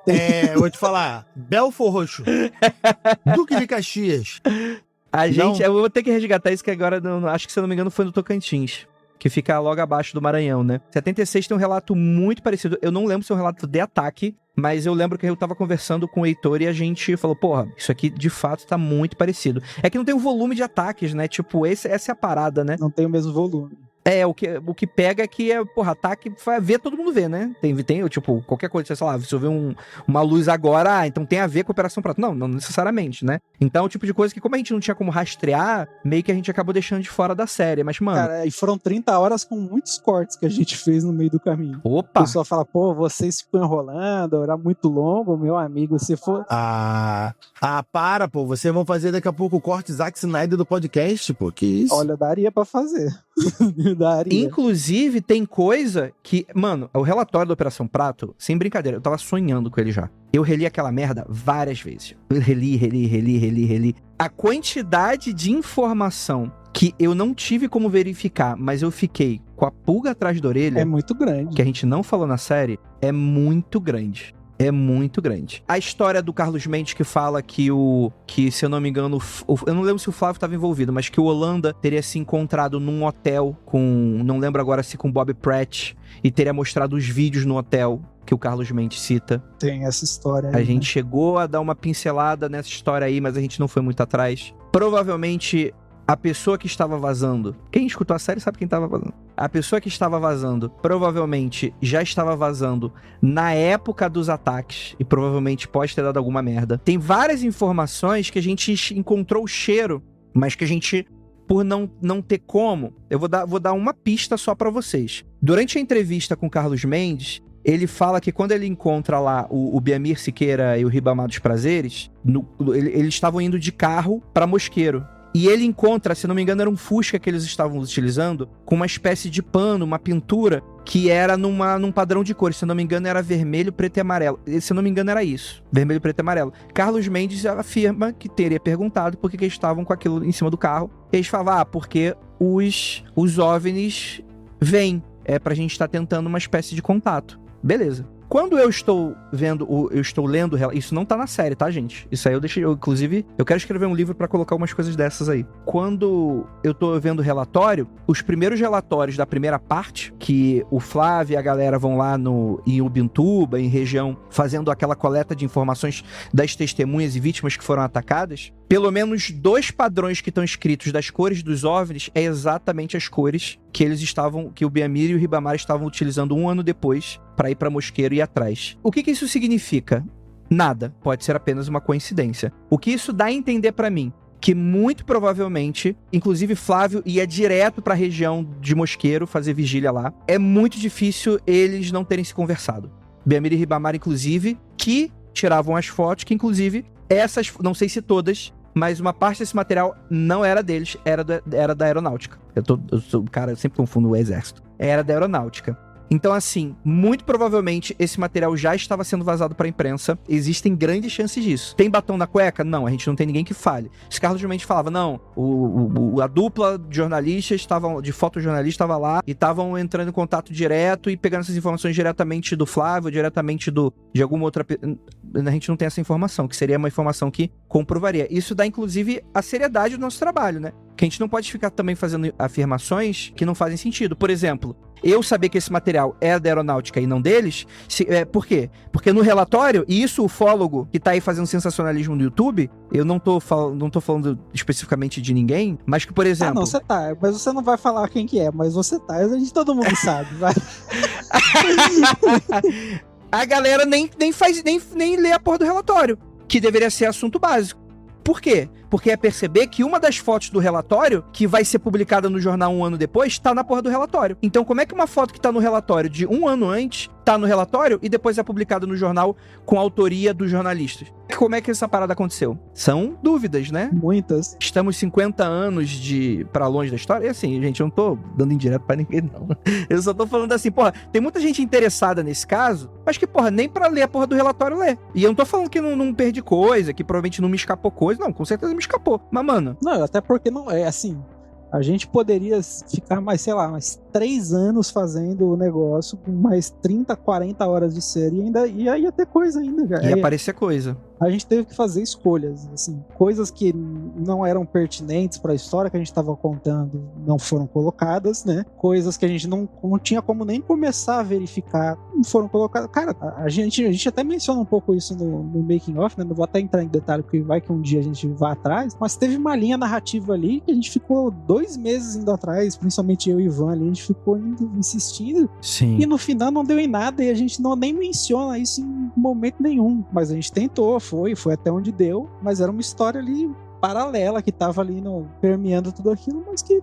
Eu vou te falar. Belfor Roxo. Duque de Caxias. Eu vou ter que resgatar isso, que agora, acho que se eu não me engano, foi no Tocantins, que fica logo abaixo do Maranhão, né? 76 tem um relato muito parecido. Eu não lembro se é um relato de ataque, mas eu lembro que eu tava conversando com o Heitor e a gente falou, porra, isso aqui de fato tá muito parecido. É que não tem um volume de ataques, né? Tipo, essa é a parada, né? Não tem o mesmo volume. O que pega é que ataque vai ver, todo mundo vê, né? Tem tipo, qualquer coisa, sei lá, se eu ver uma luz agora, então tem a ver com a Operação Prato. Não necessariamente, né? Então, o tipo de coisa que, como a gente não tinha como rastrear, meio que a gente acabou deixando de fora da série. Mas, mano... Cara, e foram 30 horas com muitos cortes que a gente fez no meio do caminho. Opa! O pessoal fala, pô, vocês ficam enrolando, era muito longo, meu amigo, se for... Para, pô, vocês vão fazer daqui a pouco o corte Zack Snyder do podcast, pô, que isso? Olha, daria pra fazer. Daria. Inclusive, tem coisa que... Mano, o relatório da Operação Prato, sem brincadeira, eu tava sonhando com ele já. Eu reli aquela merda várias vezes. Eu reli. A quantidade de informação que eu não tive como verificar, mas eu fiquei com a pulga atrás da orelha... É muito grande. Que a gente não falou na série, é muito grande. É muito grande. A história do Carlos Mendes que fala que se eu não me engano, eu não lembro se o Flávio estava envolvido, mas que o Holanda teria se encontrado num hotel não lembro agora se com Bob Pratt, e teria mostrado os vídeos no hotel que o Carlos Mendes cita. Tem essa história aí, A gente chegou a dar uma pincelada nessa história aí, mas a gente não foi muito atrás. Provavelmente... A pessoa que estava vazando... Quem escutou a série sabe quem estava vazando. A pessoa que estava vazando provavelmente já estava vazando na época dos ataques. E provavelmente pode ter dado alguma merda. Tem várias informações que a gente encontrou o cheiro, mas que a gente, por não ter como... Eu vou dar uma pista só pra vocês. Durante a entrevista com o Carlos Mendes, ele fala que quando ele encontra lá o Biamir Siqueira e o Ribamar dos Prazeres, eles estavam indo de carro pra Mosqueiro. E ele encontra, se não me engano, era um Fusca que eles estavam utilizando, com uma espécie de pano, uma pintura, que era num padrão de cores. Se não me engano, era vermelho, preto e amarelo. Se não me engano, era isso. Vermelho, preto e amarelo. Carlos Mendes afirma que teria perguntado por que eles estavam com aquilo em cima do carro. E eles falavam, porque os OVNIs vêm. É pra gente estar tentando uma espécie de contato. Beleza. Quando eu estou lendo, isso não tá na série, tá, gente? Isso aí inclusive, eu quero escrever um livro pra colocar umas coisas dessas aí. Quando eu tô vendo o relatório, os primeiros relatórios da primeira parte, que o Flávio e a galera vão lá em Ubintuba, em região, fazendo aquela coleta de informações das testemunhas e vítimas que foram atacadas, pelo menos 2 padrões que estão escritos das cores dos OVNIs é exatamente as cores que o Biamir e o Ribamar estavam utilizando um ano depois para ir para Mosqueiro e ir atrás. O que isso significa? Nada. Pode ser apenas uma coincidência. O que isso dá a entender para mim? Que muito provavelmente, inclusive Flávio ia direto para a região de Mosqueiro fazer vigília lá. É muito difícil eles não terem se conversado. Biamir e Ribamar, inclusive, que tiravam as fotos, que inclusive essas, não sei se todas, mas uma parte desse material não era deles, era da aeronáutica. Cara, eu sempre confundo o exército. Era da aeronáutica. Então, assim, muito provavelmente esse material já estava sendo vazado para a imprensa. Existem grandes chances disso. Tem batom na cueca? Não, a gente não tem ninguém que fale. Esse Carlos Mendes falava, não, a dupla de jornalistas, de fotojornalistas, estava lá e estavam entrando em contato direto e pegando essas informações diretamente do Flávio, diretamente de alguma outra... A gente não tem essa informação, que seria uma informação que comprovaria. Isso dá, inclusive, a seriedade do nosso trabalho, né? Que a gente não pode ficar também fazendo afirmações que não fazem sentido. Por exemplo, eu saber que esse material é da aeronáutica e não deles, por quê? Porque no relatório, e isso o ufólogo que tá aí fazendo sensacionalismo no YouTube, eu não tô falando especificamente de ninguém, mas que, por exemplo... não, você tá, mas você não vai falar quem que é, mas você tá, a gente todo mundo sabe, vai. A galera nem lê a porra do relatório, que deveria ser assunto básico. Por quê? Porque é perceber que uma das fotos do relatório, que vai ser publicada no jornal 1 ano depois, tá na porra do relatório. Então, como é que uma foto que tá no relatório de 1 ano antes, tá no relatório e depois é publicada no jornal com a autoria dos jornalistas? Como é que essa parada aconteceu? São dúvidas, né? Muitas. Estamos 50 anos pra longe da história. E assim, gente, eu não tô dando indireto pra ninguém, não. Eu só tô falando assim, porra, tem muita gente interessada nesse caso, mas que, porra, nem pra ler a porra do relatório lê. E eu não tô falando que não perdi coisa, que provavelmente não me escapou coisa. Não, com certeza me escapou. Mas, mano... Não, até porque não é assim... A gente poderia ficar mais, sei lá, mais 3 anos fazendo o negócio com mais 30, 40 horas de série e ainda ia ter coisa ainda, cara. Ia aparecer coisa. A gente teve que fazer escolhas, assim, coisas que não eram pertinentes para a história que a gente estava contando não foram colocadas, né? Coisas que a gente não tinha como nem começar a verificar não foram colocadas. Cara, a gente até menciona um pouco isso no making of, né? Não vou até entrar em detalhe porque vai que um dia a gente vá atrás, mas teve uma linha narrativa ali que a gente ficou 2 meses indo atrás, principalmente eu e Ivan ali, a gente ficou indo, insistindo. Sim. E no final não deu em nada e a gente nem menciona isso em momento nenhum, mas a gente tentou, foi até onde deu, mas era uma história ali paralela que tava ali permeando tudo aquilo, mas que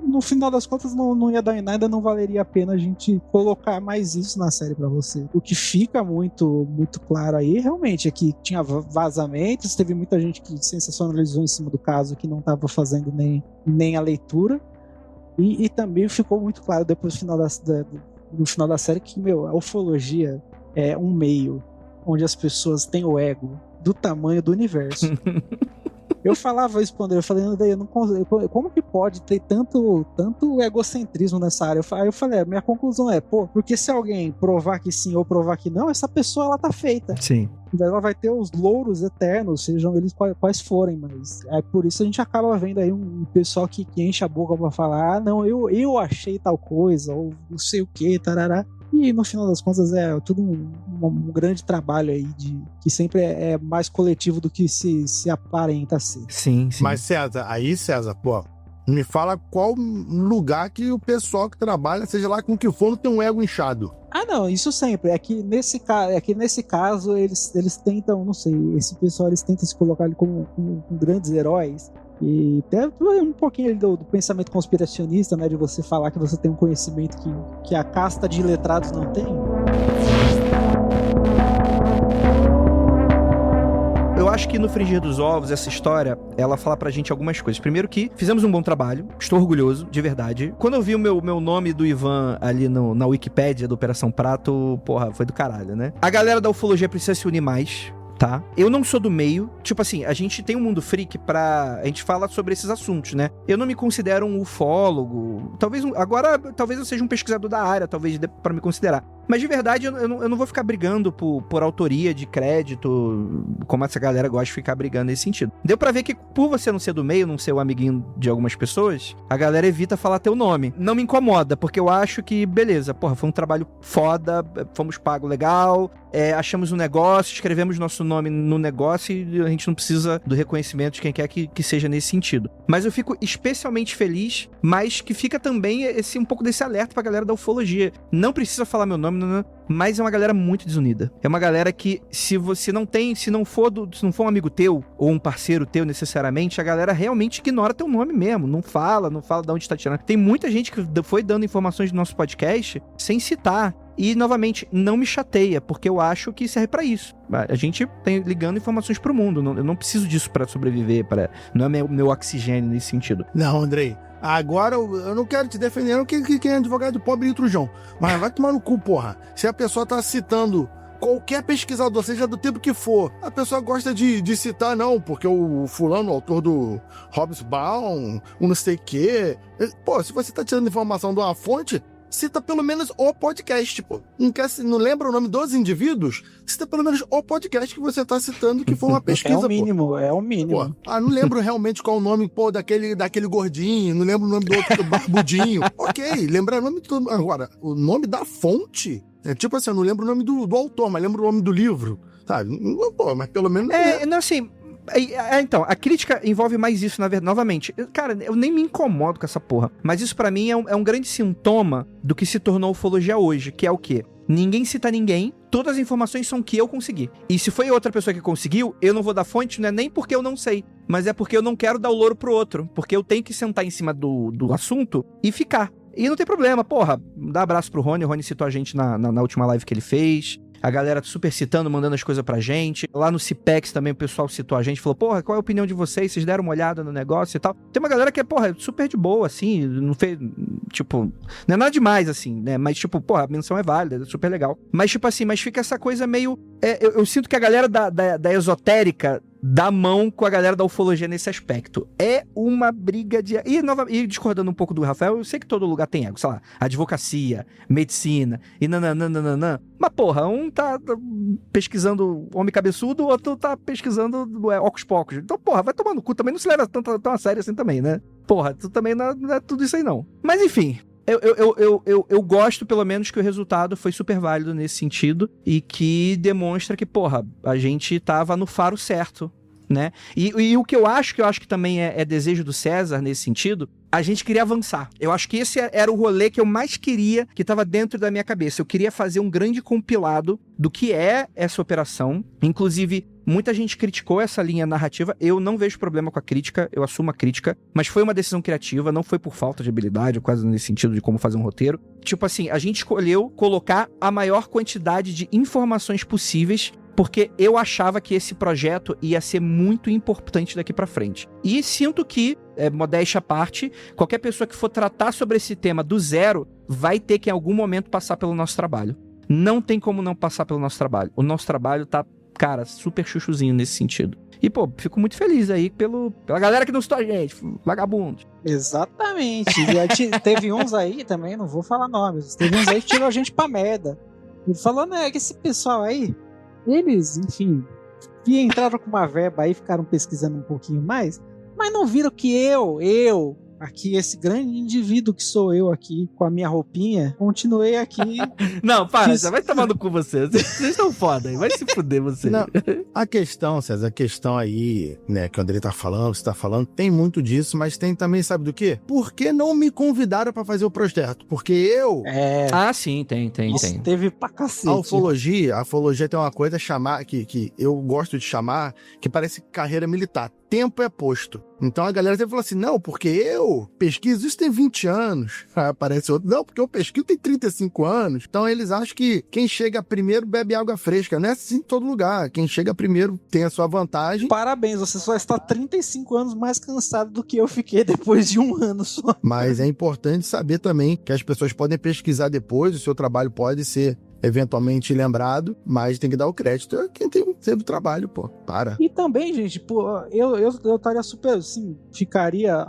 no final das contas não ia dar em nada, não valeria a pena a gente colocar mais isso na série pra você. O que fica muito, muito claro aí, realmente, é que tinha vazamentos, teve muita gente que sensacionalizou em cima do caso, que não tava fazendo nem a leitura, e também ficou muito claro depois no final da série que, a ufologia é um meio onde as pessoas têm o ego do tamanho do universo. Eu falava isso quando eu falei, eu não consigo, como que pode ter tanto egocentrismo nessa área? Aí eu falei, a minha conclusão é, porque se alguém provar que sim ou provar que não, essa pessoa, ela tá feita. Sim. Ela vai ter os louros eternos, sejam eles quais forem, mas é por isso a gente acaba vendo aí um pessoal que enche a boca pra falar, não, eu achei tal coisa, ou não sei o que, tarará. E no final das contas é tudo um grande trabalho aí, que sempre é mais coletivo do que se aparenta ser. Sim. Mas César, me fala qual lugar que o pessoal que trabalha, seja lá com o que for, não tem um ego inchado. Ah, não, isso sempre. É que nesse caso eles tentam, não sei, esse pessoal eles tentam se colocar ali como grandes heróis. E até um pouquinho ali do pensamento conspiracionista, né? De você falar que você tem um conhecimento que a casta de letrados não tem. Eu acho que no Frigir dos Ovos, essa história, ela fala pra gente algumas coisas. Primeiro que fizemos um bom trabalho, estou orgulhoso, de verdade. Quando eu vi o meu nome do Ivan ali na Wikipédia do Operação Prato, porra, foi do caralho, né? A galera da ufologia precisa se unir mais, tá? Eu não sou do meio, tipo assim, a gente tem um mundo freak a gente fala sobre esses assuntos, né? Eu não me considero um ufólogo, talvez eu seja um pesquisador da área, talvez pra me considerar. Mas de verdade, eu não vou ficar brigando por autoria de crédito, como essa galera gosta de ficar brigando nesse sentido. Deu pra ver que por você não ser do meio, não ser o amiguinho de algumas pessoas, a galera evita falar teu nome. Não me incomoda, porque eu acho que, beleza, porra, foi um trabalho foda, fomos pagos legal, achamos um negócio, escrevemos nosso nome no negócio e a gente não precisa do reconhecimento de quem quer que seja nesse sentido. Mas eu fico especialmente feliz, mas que fica também um pouco desse alerta pra galera da ufologia. Não precisa falar meu nome, mas é uma galera muito desunida. É uma galera que, se você se não for um amigo teu, ou um parceiro teu necessariamente, a galera realmente ignora teu nome mesmo. Não fala de onde tá tirando. Tem muita gente que foi dando informações do nosso podcast sem citar. E, novamente, não me chateia, porque eu acho que serve pra isso. A gente tem ligando informações pro mundo. Eu não preciso disso pra sobreviver, não é meu oxigênio nesse sentido. Não, Andrei. Agora, eu não quero te defender, eu não quero que é advogado de pobre e trujão. Mas vai tomar no cu, porra. Se a pessoa tá citando qualquer pesquisador, seja do tempo que for, a pessoa gosta de citar, não, porque o fulano, o autor do Hobsbawm, não sei o quê. Pô, se você tá tirando informação de uma fonte, cita pelo menos o podcast, pô. Não lembra o nome dos indivíduos? Cita pelo menos o podcast que você tá citando, que foi uma pesquisa, é o mínimo. Pô, não lembro realmente qual o nome, pô, daquele gordinho, não lembro o nome do outro barbudinho. Ok, lembrar o nome de todo. Agora, o nome da fonte, tipo assim, eu não lembro o nome do autor, mas lembro o nome do livro, sabe? Pô, mas pelo menos... Não, assim... Então, a crítica envolve mais isso, na verdade, novamente. Cara, eu nem me incomodo com essa porra. Mas isso pra mim é um grande sintoma do que se tornou ufologia hoje, que é o quê? Ninguém cita ninguém, todas as informações são que eu consegui. E se foi outra pessoa que conseguiu, eu não vou dar fonte, não é nem porque eu não sei, mas é porque eu não quero dar o louro pro outro, porque eu tenho que sentar em cima do assunto e ficar. E não tem problema, porra, dá abraço pro Rony, o Rony citou a gente na última live que ele fez. A galera super citando, mandando as coisas pra gente. Lá no CIPEX também o pessoal citou a gente, falou, porra, qual é a opinião de vocês? Vocês deram uma olhada no negócio e tal. Tem uma galera que é, porra, super de boa, assim, não fez, tipo, não é nada demais, assim, né? Mas, tipo, porra, a menção é válida, é super legal. Mas, tipo assim, mas fica essa coisa meio... eu sinto que a galera da esotérica dá mão com a galera da ufologia nesse aspecto. É uma briga de... E discordando um pouco do Rafael, eu sei que todo lugar tem ego, sei lá, advocacia, medicina, e nananana. Mas, porra, um tá pesquisando homem cabeçudo, o outro tá pesquisando ocos pocos. Então, porra, vai tomar no cu, também não se leva tão a sério assim também, né? Porra, tu também não é tudo isso aí, não. Mas, enfim... Eu gosto, pelo menos, que o resultado foi super válido nesse sentido e que demonstra que, porra, a gente tava no faro certo, né? E o que eu acho que também é desejo do César nesse sentido, a gente queria avançar. Eu acho que esse era o rolê que eu mais queria, que estava dentro da minha cabeça. Eu queria fazer um grande compilado do que é essa operação. Inclusive, muita gente criticou essa linha narrativa. Eu não vejo problema com a crítica, eu assumo a crítica, mas foi uma decisão criativa, não foi por falta de habilidade, quase nesse sentido de como fazer um roteiro. Tipo assim, a gente escolheu colocar a maior quantidade de informações possíveis, porque eu achava que esse projeto ia ser muito importante daqui pra frente. E sinto que, modéstia à parte, qualquer pessoa que for tratar sobre esse tema do zero vai ter que em algum momento passar pelo nosso trabalho. Não tem como não passar pelo nosso trabalho. O nosso trabalho tá, cara, super chuchuzinho nesse sentido. E, pô, fico muito feliz aí pela galera que não citou a gente, vagabundo. Exatamente. Teve uns aí também, não vou falar nomes, teve uns aí que tirou a gente pra merda. E falando, que esse pessoal aí, eles, enfim, entraram com uma verba aí, ficaram pesquisando um pouquinho mais, mas não viram que eu, aqui, esse grande indivíduo que sou eu aqui, com a minha roupinha, continuei aqui. Não, para, vai tomar no cu vocês estão foda aí, vai se fuder você. Não, a questão, César, a questão aí, né, que o André tá falando, você tá falando, tem muito disso, mas tem também, sabe do quê? Por que não me convidaram pra fazer o projeto? Porque eu... Ah, sim, tem. Teve pra cacete. A ufologia tem uma coisa que eu gosto de chamar, que parece carreira militar. Tempo é posto. Então a galera sempre fala assim, não, porque eu pesquiso, isso tem 20 anos. Aí aparece outro, não, porque eu pesquiso tem 35 anos. Então eles acham que quem chega primeiro bebe água fresca. Não é assim em todo lugar. Quem chega primeiro tem a sua vantagem. Parabéns, você só está 35 anos mais cansado do que eu fiquei depois de um ano só. Mas é importante saber também que as pessoas podem pesquisar depois, o seu trabalho pode ser eventualmente lembrado, mas tem que dar o crédito a quem teve trabalho, pô. Para. E também, gente, pô, eu estaria super, assim, ficaria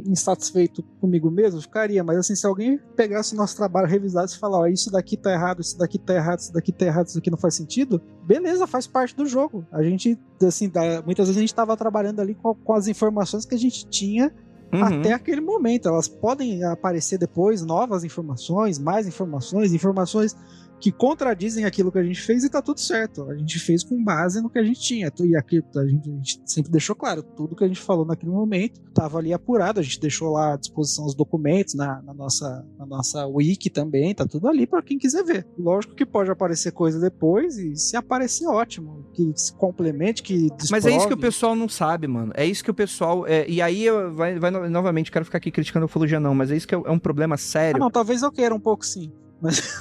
insatisfeito comigo mesmo, ficaria, mas assim, se alguém pegasse o nosso trabalho, revisasse e falar, ó, isso daqui tá errado, isso daqui tá errado, isso daqui tá errado, isso aqui não faz sentido, beleza, faz parte do jogo. A gente, assim, muitas vezes a gente tava trabalhando ali com as informações que a gente tinha até aquele momento. Elas podem aparecer depois, novas informações, mais informações que contradizem aquilo que a gente fez e tá tudo certo. A gente fez com base no que a gente tinha. E aqui a gente sempre deixou claro, tudo que a gente falou naquele momento tava ali apurado, a gente deixou lá à disposição os documentos na nossa wiki também, tá tudo ali para quem quiser ver. Lógico que pode aparecer coisa depois, e se aparecer, ótimo. Que se complemente, que desprove. Mas é isso que o pessoal não sabe, mano. É isso que o pessoal... E aí, vai novamente, quero ficar aqui criticando a ufologia não, mas é isso que é um problema sério. Não, talvez eu queira um pouco sim. Mas...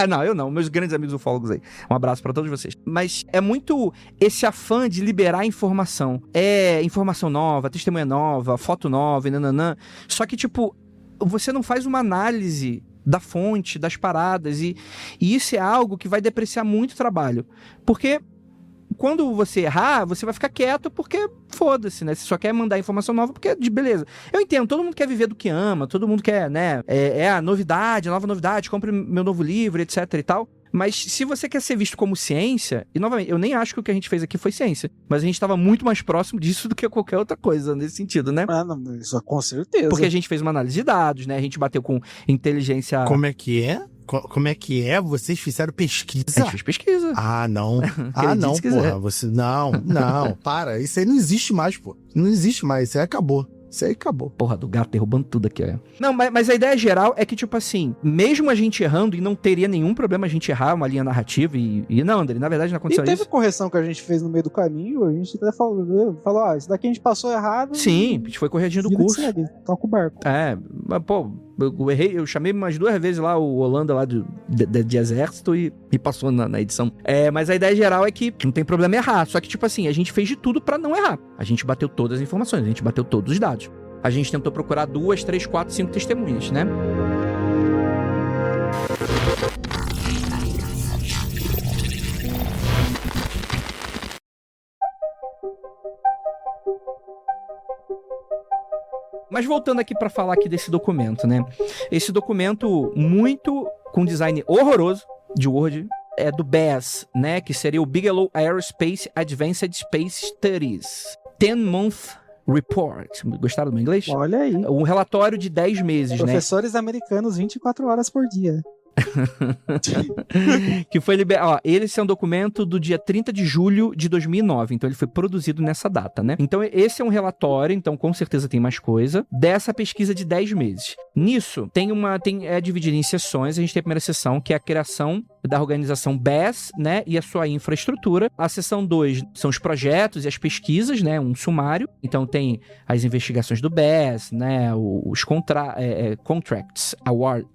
Não, eu não. Meus grandes amigos ufólogos aí. Um abraço pra todos vocês. Mas é muito esse afã de liberar informação. É informação nova, testemunha nova, foto nova, e nananã. Só que, tipo, você não faz uma análise da fonte, das paradas. E isso é algo que vai depreciar muito o trabalho. Porque quando você errar, você vai ficar quieto porque foda-se, né? Você só quer mandar informação nova porque de beleza. Eu entendo, todo mundo quer viver do que ama, todo mundo quer, né? A novidade, a nova novidade, compre meu novo livro, etc e tal. Mas se você quer ser visto como ciência, e novamente, eu nem acho que o que a gente fez aqui foi ciência, mas a gente estava muito mais próximo disso do que qualquer outra coisa nesse sentido, né? Ah, não, isso com certeza. Porque a gente fez uma análise de dados, né? A gente bateu com inteligência... Como é que é? Como é que é? Vocês fizeram pesquisa? A gente fez pesquisa. Ah, não. Porra. Você... Não, para. Isso aí não existe mais, pô. Não existe mais. Isso aí acabou. Isso aí acabou. Porra, do gato derrubando tudo aqui, ó. Não, mas a ideia geral é que, tipo assim, mesmo a gente errando, e não teria nenhum problema a gente errar uma linha narrativa, e não, André, na verdade não aconteceu E teve isso. correção que a gente fez no meio do caminho, a gente até falou, isso daqui a gente passou errado. Sim, a gente foi corrigindo o vida que curso. segue, toca o barco. Mas, pô, eu errei, eu chamei umas 2 vezes lá o Holanda lá de exército e passou na edição. Mas a ideia geral é que não tem problema errar, só que, tipo assim, a gente fez de tudo pra não errar. A gente bateu todas as informações, a gente bateu todos os dados. A gente tentou procurar 2, 3, 4, 5 testemunhas, né? Mas voltando aqui pra falar aqui desse documento, né? Esse documento muito com design horroroso de Word é do BAS, né? Que seria o Bigelow Aerospace Advanced Space Studies 10-month Report. Gostaram do meu inglês? Olha aí. Um relatório de 10 meses, né? Professores americanos 24 horas por dia. Que foi liberado. Esse é um documento do dia 30 de julho de 2009, então ele foi produzido nessa data, né? Então esse é um relatório, então com certeza tem mais coisa, dessa pesquisa de 10 meses. Nisso, é dividido em sessões. A gente tem a primeira sessão, que é a criação da organização BAS, né, e a sua infraestrutura. A sessão 2 são os projetos e as pesquisas, né, um sumário. Então tem as investigações do BAS, né, os contracts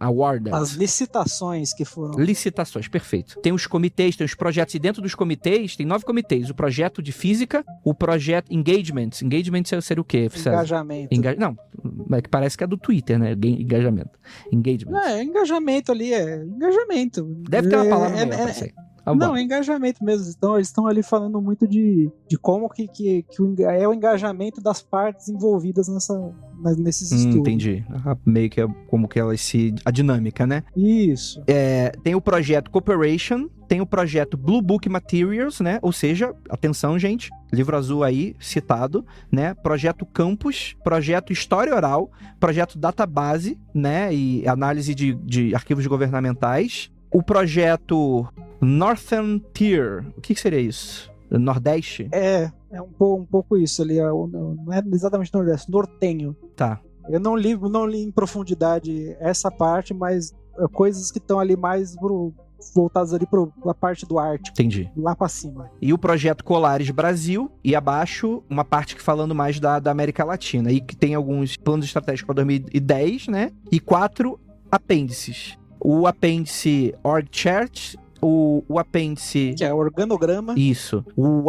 awarded. As licitações que foram. Licitações, perfeito. Tem os comitês, tem os projetos, e dentro dos comitês, tem 9 comitês. O projeto de física, o projeto engagement. Engagement seria o quê? Engajamento. Não, é que parece que é do Twitter, né? Engajamento. Engagement. Engajamento ali, engajamento. Deve ter uma palavra melhor pra isso aí. Não, é engajamento mesmo. Então, eles estão ali falando muito de como que é o engajamento das partes envolvidas nesses estudos. Entendi. Meio que é como que a dinâmica, né? Isso. Tem o projeto Cooperation, tem o projeto Blue Book Materials, né? Ou seja, atenção, gente, livro azul aí, citado, né? Projeto Campus, projeto História Oral, projeto Database, né? E análise de arquivos governamentais. O projeto Northern Tier, o que seria isso? Nordeste? É um pouco isso ali, não é exatamente Nordeste, nortenho. Tá. Eu não li em profundidade essa parte, mas coisas que estão ali mais voltadas ali pra parte do Ártico. Entendi. Lá pra cima. E o projeto Colares Brasil, e abaixo, uma parte que falando mais da América Latina, e que tem alguns planos estratégicos para 2010, né? E 4 apêndices. O apêndice Org Chart, o apêndice... Que é organograma. Isso. O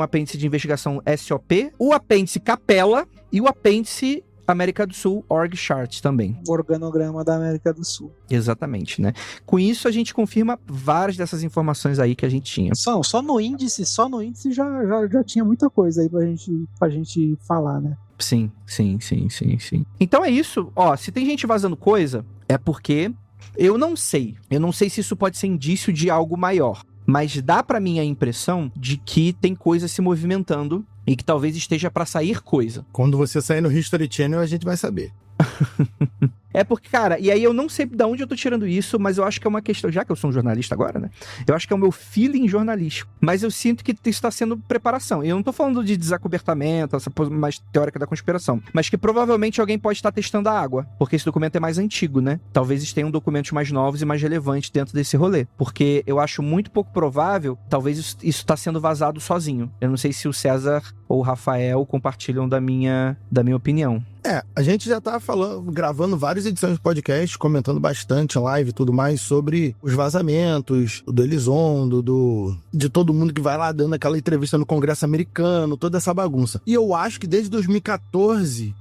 apêndice de investigação SOP, o apêndice Capela e o apêndice América do Sul Org Chart também. O organograma da América do Sul. Exatamente, né? Com isso, a gente confirma várias dessas informações aí que a gente tinha. Só no índice já tinha muita coisa aí pra gente falar, né? Sim. Então é isso. Ó, se tem gente vazando coisa, é porque... Eu não sei se isso pode ser indício de algo maior, mas dá pra mim a impressão de que tem coisa se movimentando e que talvez esteja pra sair coisa. Quando você sair no History Channel, a gente vai saber. É porque, cara, e aí eu não sei de onde eu tô tirando isso, mas eu acho que é uma questão, já que eu sou um jornalista agora, né? Eu acho que é o meu feeling jornalístico. Mas eu sinto que isso tá sendo preparação. E eu não tô falando de desacobertamento, essa coisa mais teórica da conspiração, mas que provavelmente alguém pode estar testando a água, porque esse documento é mais antigo, né? Talvez tenham documentos mais novos e mais relevantes dentro desse rolê. Porque eu acho muito pouco provável, talvez isso tá sendo vazado sozinho. Eu não sei se o César ou o Rafael compartilham da minha opinião. A gente já tá gravando várias edições de podcast, comentando bastante live e tudo mais sobre os vazamentos do Elizondo, de todo mundo que vai lá dando aquela entrevista no Congresso americano, toda essa bagunça. E eu acho que desde 2014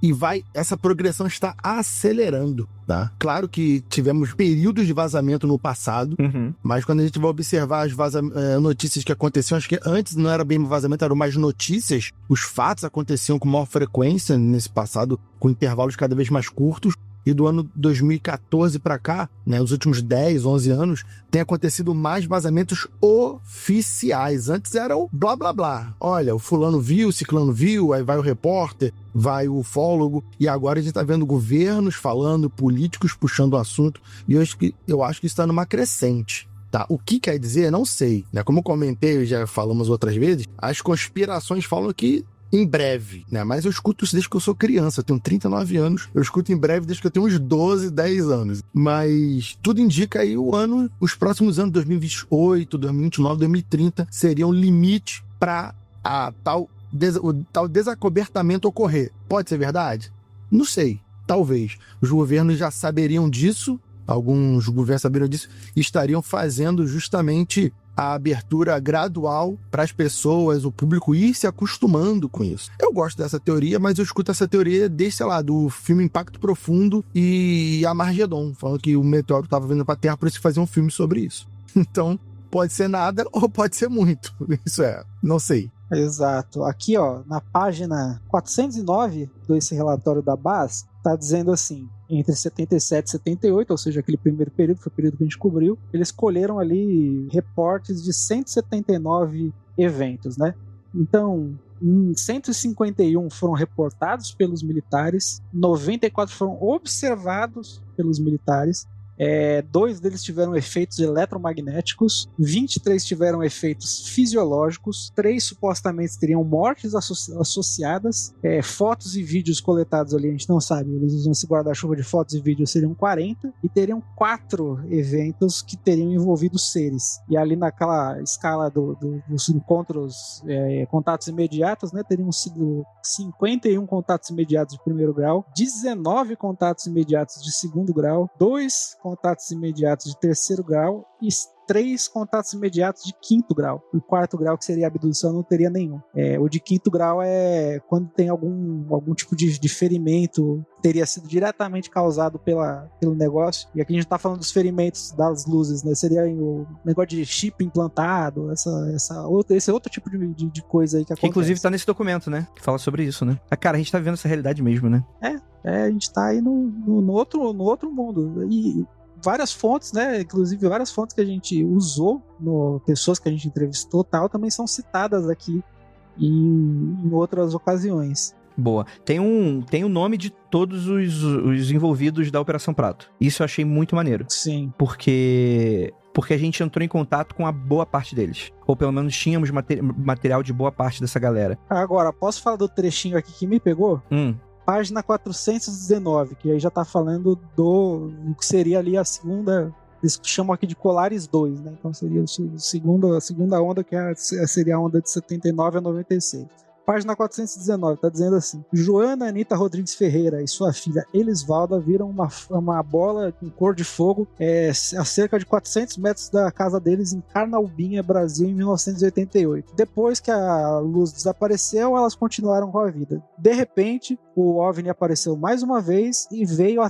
essa progressão está acelerando, tá? Claro que tivemos períodos de vazamento no passado, mas quando a gente vai observar as notícias que aconteciam, acho que antes não era bem vazamento, eram mais notícias, os fatos aconteciam com maior frequência nesse passado, com intervalos cada vez mais curtos, e do ano 2014 para cá, né, os últimos 10, 11 anos, tem acontecido mais vazamentos oficiais. Antes era o blá blá blá. Olha, o fulano viu, o ciclano viu, aí vai o repórter, vai o ufólogo, e agora a gente tá vendo governos falando, políticos puxando o assunto, e eu acho que isso está numa crescente. Tá, o que quer dizer, não sei, né? Como eu comentei, já falamos outras vezes, as conspirações falam que em breve, né? Mas eu escuto isso desde que eu sou criança, eu tenho 39 anos, eu escuto em breve desde que eu tenho uns 12, 10 anos. Mas tudo indica aí os próximos anos, 2028, 2029, 2030, seriam limite para o tal desacobertamento ocorrer. Pode ser verdade? Não sei, talvez. Os governos já saberiam disso, alguns governos saberiam disso, e estariam fazendo justamente a abertura gradual para as pessoas, o público ir se acostumando com isso. Eu gosto dessa teoria, mas eu escuto essa teoria desde, sei lá, do filme Impacto Profundo e Armagedon, falando que o meteoro estava vindo para a Terra, por isso que fazia um filme sobre isso. Então, pode ser nada ou pode ser muito. Isso não sei. Exato. Aqui, ó, na página 409 desse relatório da BAS, tá dizendo assim: entre 77 e 78, ou seja, aquele primeiro período, foi o período que a gente cobriu, eles colheram ali reportes de 179 eventos, né? Então, 151 foram reportados pelos militares, 94 foram observados pelos militares, 2 deles tiveram efeitos eletromagnéticos, 23 tiveram efeitos fisiológicos, 3 supostamente teriam mortes associadas, fotos e vídeos coletados ali, a gente não sabe, eles usam esse guarda-chuva de fotos e vídeos, seriam 40, e teriam 4 eventos que teriam envolvido seres. E ali naquela escala dos encontros, contatos imediatos, né, teriam sido 51 contatos imediatos de primeiro grau, 19 contatos imediatos de segundo grau, 2 contatos imediatos de terceiro grau e 3 contatos imediatos de quinto grau. O quarto grau, que seria a abdução, não teria nenhum. O de quinto grau é quando tem algum tipo de ferimento, teria sido diretamente causado pelo negócio. E aqui a gente tá falando dos ferimentos das luzes, né? Seria o negócio de chip implantado, esse outro tipo de coisa aí que acontece. Que inclusive tá nesse documento, né? Que fala sobre isso, né? Cara, a gente tá vivendo essa realidade mesmo, né? A gente tá aí no outro mundo. E várias fontes, né? Inclusive várias fontes que a gente usou, pessoas que a gente entrevistou tal, também são citadas aqui em outras ocasiões. Boa. Tem um nome de todos os envolvidos da Operação Prato. Isso eu achei muito maneiro. Sim. Porque a gente entrou em contato com a boa parte deles. Ou pelo menos tínhamos material de boa parte dessa galera. Agora, posso falar do trechinho aqui que me pegou? Página 419, que aí já tá falando do que seria ali a segunda, eles chamam aqui de Colares 2, né? Então seria a segunda onda, que seria a onda de 79 a 96. Página 419, tá dizendo assim: Joana Anita Rodrigues Ferreira e sua filha Elisvalda viram uma bola com cor de fogo a cerca de 400 metros da casa deles em Carnaubinha, Brasil, em 1988. Depois que a luz desapareceu, elas continuaram com a vida. De repente, o OVNI apareceu mais uma vez e veio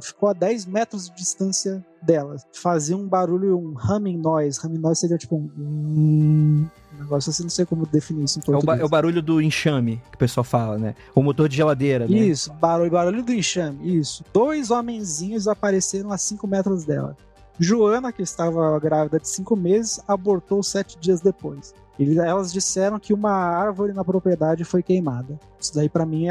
ficou a 10 metros de distância delas. Fazia um barulho, um humming noise. Humming noise seria tipo um negócio assim, não sei como definir isso em português. É o barulho do enxame, que o pessoal fala, né? O motor de geladeira, né? Isso, barulho do enxame, isso. 2 homenzinhos apareceram a 5 metros dela. Joana, que estava grávida de 5 meses, abortou 7 dias depois. Elas disseram que uma árvore na propriedade foi queimada. Isso daí pra mim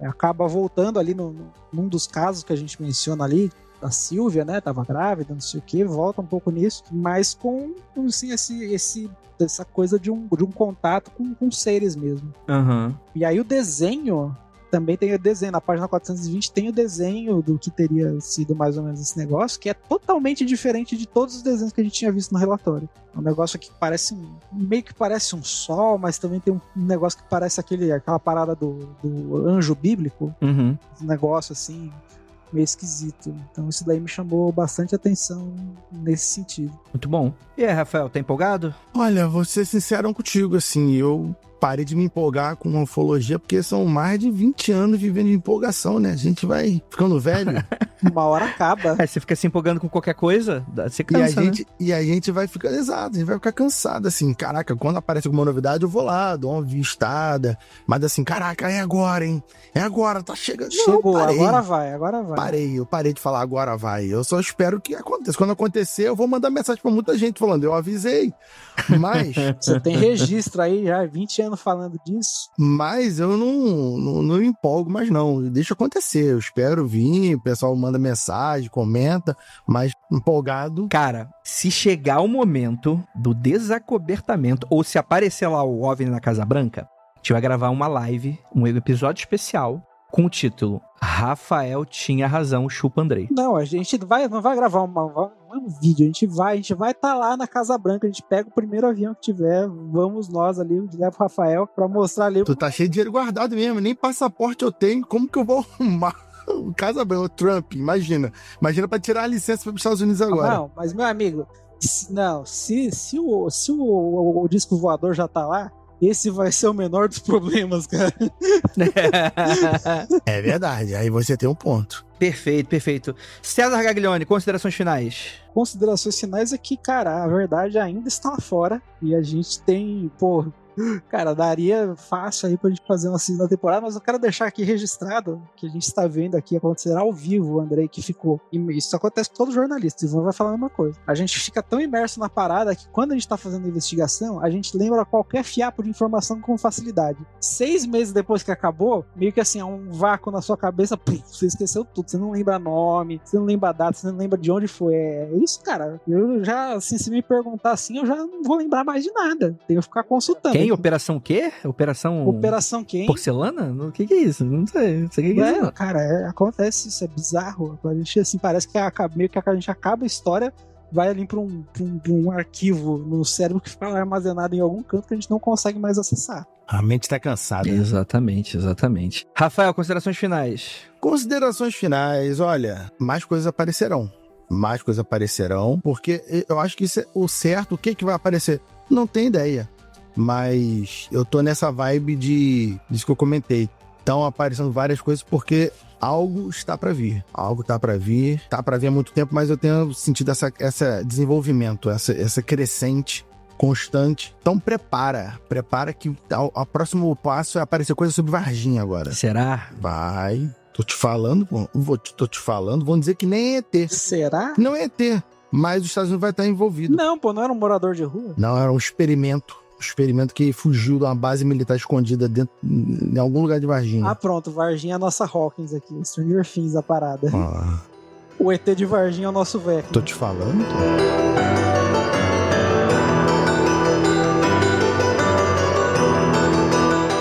acaba voltando ali num dos casos que a gente menciona ali, a Silvia, né, tava grávida, não sei o que, volta um pouco nisso, mas com, assim, essa coisa de um contato com seres mesmo. Uhum. E aí o desenho, também tem o desenho, na página 420 tem o desenho do que teria sido mais ou menos esse negócio, que é totalmente diferente de todos os desenhos que a gente tinha visto no relatório. É um negócio que parece meio que parece um sol, mas também tem um negócio que parece aquela parada do anjo bíblico, um negócio assim, meio esquisito. Então isso daí me chamou bastante atenção nesse sentido. Muito bom. E aí, Rafael, tá empolgado? Olha, vou ser sincero contigo, assim, eu parei de me empolgar com ufologia porque são mais de 20 anos vivendo de empolgação, né? A gente vai ficando velho. Uma hora acaba. Você fica se empolgando com qualquer coisa, você cansa, e a gente vai ficando, exato, a gente vai ficar cansado, assim, caraca, quando aparece alguma novidade eu vou lá, dou uma vistada, mas assim, caraca, é agora, hein? É agora, tá chegando. Chegou, não, agora vai. Eu parei de falar agora vai. Eu só espero que aconteça. Quando acontecer, eu vou mandar mensagem pra muita gente falando, eu avisei. Mas... Você tem registro aí já, 20 anos falando disso. Mas eu não me empolgo mais não. Deixa acontecer. Eu espero vir, o pessoal manda mensagem, comenta, mas empolgado. Cara, se chegar o momento do desacobertamento, ou se aparecer lá o OVNI na Casa Branca, gente vai gravar uma live, um episódio especial, com o título Rafael tinha razão, chupa Andrei. Não, a gente não vai gravar um vídeo, a gente vai estar lá na Casa Branca, a gente pega o primeiro avião que tiver, vamos nós ali, leva o Rafael pra mostrar ali. Tu tá cheio de dinheiro guardado mesmo, nem passaporte eu tenho, como que eu vou arrumar o Casa Branca, o Trump, imagina pra tirar a licença para os Estados Unidos agora. Não, mas meu amigo, se o disco voador já tá lá, esse vai ser o menor dos problemas, cara. É verdade, aí você tem um ponto. Perfeito. César Gaglione, considerações finais. Considerações finais é que, cara, a verdade ainda está lá fora e a gente tem, cara, daria fácil aí pra gente fazer uma segunda temporada, mas eu quero deixar aqui registrado que a gente está vendo aqui acontecer ao vivo, Andrei, que ficou. E isso acontece com todo jornalista, Ivan vai falar a mesma coisa. A gente fica tão imerso na parada que quando a gente tá fazendo a investigação, a gente lembra qualquer fiapo de informação com facilidade. 6 meses depois que acabou, meio que assim, é um vácuo na sua cabeça, você esqueceu tudo, você não lembra nome, você não lembra a data, você não lembra de onde foi. É isso, cara. Eu já, assim, se me perguntar assim, eu já não vou lembrar mais de nada. Tenho que ficar consultando. Quem? Operação quê? Operação quem? Porcelana? O que é isso? Não sei o que é isso. Não. Cara, acontece isso, é bizarro. A gente, assim, parece que meio que a gente acaba a história, vai ali pra um arquivo no cérebro que fica armazenado em algum canto que a gente não consegue mais acessar. A mente tá cansada. Exatamente. Rafael, considerações finais. Considerações finais, olha, mais coisas aparecerão, porque eu acho que isso é o certo. O que vai aparecer? Não tenho ideia. Mas eu tô nessa vibe disso que eu comentei. Estão aparecendo várias coisas porque algo está para vir. Tá para vir há muito tempo, mas eu tenho sentido esse desenvolvimento, essa crescente, constante. Então prepara que o próximo passo é aparecer coisa sobre Varginha agora. Será? Vai. Tô te falando, vão dizer que nem é ET. Será? Não é ET, mas os Estados Unidos vai estar envolvido. Não, não era um morador de rua? Não, era um experimento que fugiu de uma base militar escondida em algum lugar de Varginha. Ah, pronto, Varginha é a nossa Hawkins aqui, Stranger Things, a parada. O ET de Varginha é o nosso Vecna. Tô te falando.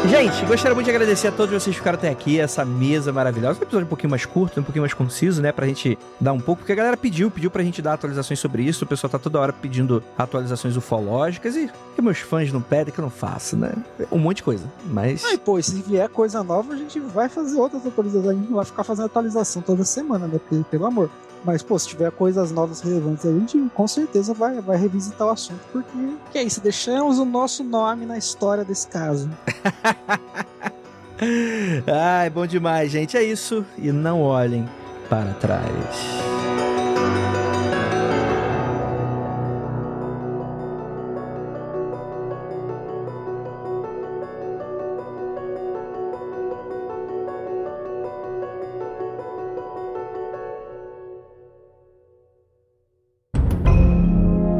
Gente, gostaria muito de agradecer a todos vocês que ficaram até aqui, essa mesa maravilhosa. Um episódio um pouquinho mais curto, um pouquinho mais conciso, né? Pra gente dar um pouco, porque a galera pediu pra gente dar atualizações sobre isso. O pessoal tá toda hora pedindo atualizações ufológicas e que meus fãs não pedem, que eu não faço, né? Um monte de coisa, mas... Aí, se vier coisa nova, a gente vai fazer outras atualizações. A gente não vai ficar fazendo atualização toda semana, né? Pelo amor. Mas, se tiver coisas novas relevantes, a gente com certeza vai revisitar o assunto, porque que é isso, deixamos o nosso nome na história desse caso. Ai, bom demais, gente. É isso. E não olhem para trás.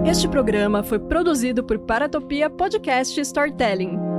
Este programa foi produzido por Paratopia Podcast Storytelling.